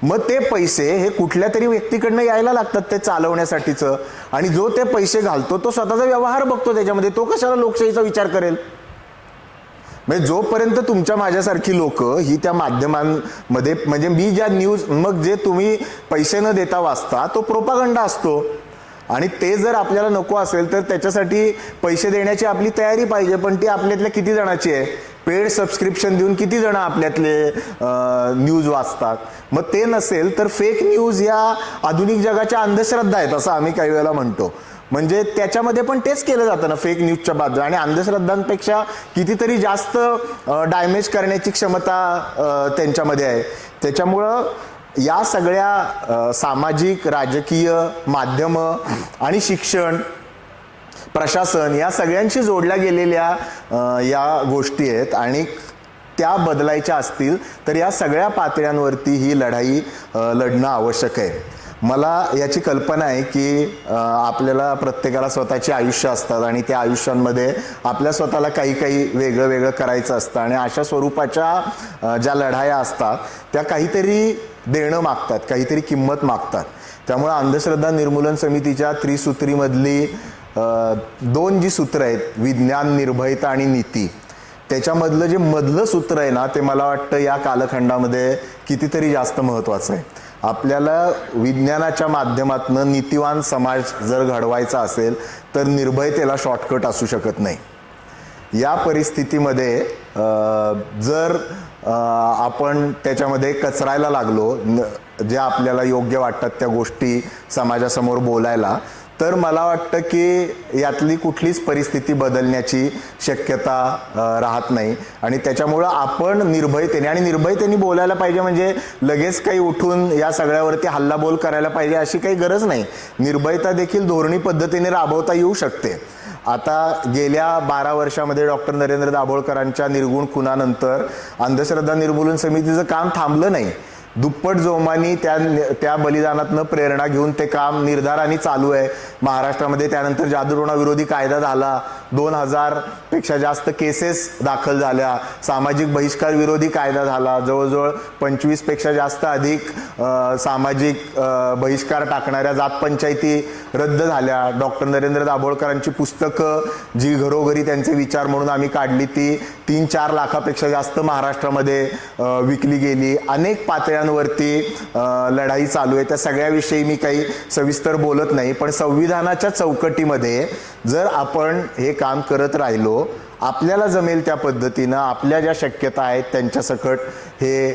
B: मग ते पैसे हे कुठल्या तरी व्यक्तीकडनं यायला लागतात ते चालवण्यासाठीचं, आणि जो ते पैसे घालतो तो स्वतःचा व्यवहार बघतो त्याच्यामध्ये, तो कशाला लोकशाहीचा विचार करेल. म्हणजे जोपर्यंत तुमच्या माझ्यासारखी लोक ही त्या माध्यमांमध्ये, म्हणजे मी ज्या न्यूज, मग जे तुम्ही पैसे न देता वाचता तो प्रोपागंडा असतो, आणि ते जर आपल्याला नको असेल तर त्याच्यासाठी पैसे देण्याची आपली तयारी पाहिजे. पण ती आपल्यातल्या किती जणांची आहे? पेड सबस्क्रिप्शन देऊन किती जण आपल्यातले न्यूज वाचतात? मग ते नसेल तर फेक न्यूज या आधुनिक जगाच्या अंधश्रद्धा आहेत असं आम्ही काही वेळेला म्हणतो. म्हणजे त्याच्यामध्ये पण तेच केलं जातं ना, फेक न्यूजच्या बाजू, आणि अंधश्रद्धांपेक्षा कितीतरी जास्त डॅमेज करण्याची क्षमता त्यांच्यामध्ये आहे. त्याच्यामुळं या सगळ्या सामाजिक, राजकीय, माध्यमं आणि शिक्षण, प्रशासन या सगळ्यांशी जोडल्या गेलेल्या या गोष्टी आहेत, आणि त्या बदलायच्या असतील तर या सगळ्या पातळ्यांवरती ही लढाई लढणं आवश्यक आहे. मला याची कल्पना आहे की आपल्याला प्रत्येकाला स्वतःची आयुष्य असतात आणि त्या आयुष्यांमध्ये आपल्या स्वतःला काही काही वेगळं वेगळं करायचं असतं, आणि अशा स्वरूपाच्या ज्या लढाया असतात त्या काहीतरी देणं मागतात, काहीतरी किंमत मागतात. त्यामुळे अंधश्रद्धा निर्मूलन समितीच्या त्रिसूत्रीमधली 2 जी सूत्र आहेत, विज्ञान, निर्भयता आणि नीती, त्याच्यामधलं जे मधलं सूत्र आहे ना, ते मला वाटतं या कालखंडामध्ये कितीतरी जास्त महत्त्वाचं आहे. आपल्याला विज्ञानाच्या माध्यमातून नीतिवान समाज जर घडवायचा असेल तर निर्भयतेला शॉर्टकट असू शकत नाही. या परिस्थितीमध्ये जर आपण त्याच्यामध्ये कचरायला लागलो, जे आपल्याला योग्य वाटतात त्या गोष्टी समाजासमोर बोलायला, तर मला वाटतं की यातली कुठलीच परिस्थिती बदलण्याची शक्यता राहत नाही. आणि त्याच्यामुळं आपण निर्भयतेने बोलायला पाहिजे. म्हणजे लगेच काही उठून या सगळ्यावरती हल्लाबोल करायला पाहिजे अशी काही गरज नाही. निर्भयता देखील धोरणी पद्धतीने राबवता येऊ शकते. आता गेल्या 12 वर्षामध्ये डॉक्टर नरेंद्र दाभोळकरांच्या निर्गुण खुनानंतर अंधश्रद्धा निर्मूलन समितीचं काम थांबलं नाही. दुप्पट जोमानी त्या बलिदानातनं प्रेरणा घेऊन ते काम निर्धाराने चालू आहे महाराष्ट्रामध्ये. त्यानंतर जादूटोणा विरोधी कायदा झाला, 2000 पेक्षा जास्त केसेस दाखल झाल्या, सामाजिक बहिष्कार विरोधी कायदा झाला, जवळजवळ 25 पेक्षा जास्त अधिक सामाजिक बहिष्कार टाकणाऱ्या जात पंचायती रद्द झाल्या. डॉक्टर नरेंद्र दाभोळकरांची पुस्तकं जी घरोघरी त्यांचे विचार म्हणून आम्ही काढली, ती 3-4 लाखापेक्षा जास्त महाराष्ट्रामध्ये विकली गेली. अनेक पातळ्यांवरती लढाई चालू आहे. त्या सगळ्याविषयी मी काही सविस्तर बोलत नाही, पण संविधानाच्या चौकटीमध्ये जर आपण हे काम करत राहिलो, आपल्याला जमेल त्या पद्धतीनं, आपल्या ज्या शक्यता आहेत त्यांच्यासकट हे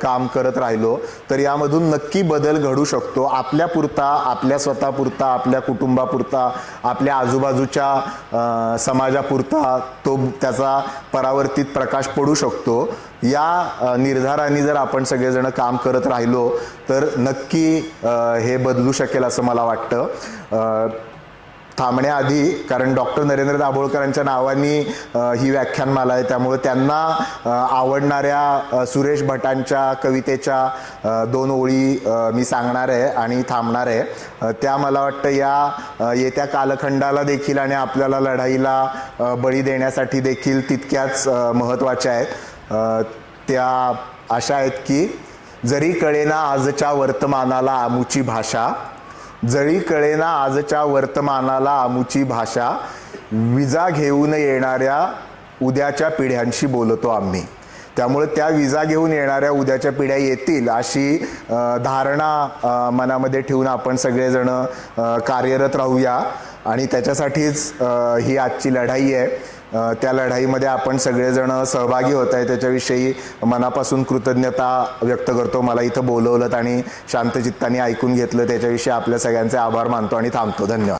B: काम करत राहिलो, तर यामधून नक्की बदल घडू शकतो. आपल्यापुरता, आपल्या स्वतःपुरता, आपल्या कुटुंबापुरता, आपल्या आजूबाजूच्या समाजापुरता तो त्याचा परावर्तित प्रकाश पडू शकतो. या निर्धाराने जर आपण सगळेजण काम करत राहिलो तर नक्की हे बदलू शकेल असं मला वाटतं. थांबण्याआधी, कारण डॉक्टर नरेंद्र दाभोळकरांच्या नावाने ही व्याख्यानमाला आहे, त्यामुळे त्यांना आवडणाऱ्या सुरेश भटांच्या कवितेच्या 2 ओळी मी सांगणार आहे आणि थांबणार आहे. त्या मला वाटतं या येत्या कालखंडाला देखील आणि आपल्याला लढाईला बळी देण्यासाठी देखील तितक्याच महत्त्वाच्या आहेत. त्या अशा आहेत की, जरी कळेना आजच्या वर्तमानाला आमुची भाषा, जरी कळेना आजच्या वर्तमानाला आमुची भाषा, विजा घेऊन येणाऱ्या उद्याच्या पिढ्यांशी बोलतो आम्ही. त्यामुळे त्या विजा घेऊन येणाऱ्या उद्याच्या पिढ्या येतील अशी धारणा मनामध्ये ठेवून आपण सगळेजण कार्यरत राहूया. आणि त्याच्यासाठीच ही आजची लढाई आहे. त्या लढाईमध्ये आपण सगळेजण सहभागी होत आहे, त्याच्याविषयी मनापासून कृतज्ञता व्यक्त करतो. मला इथं बोलवलं आणि शांतचित्ताने ऐकून घेतलं, त्याच्याविषयी आपल्या सगळ्यांचे आभार मानतो आणि थांबतो. धन्यवाद.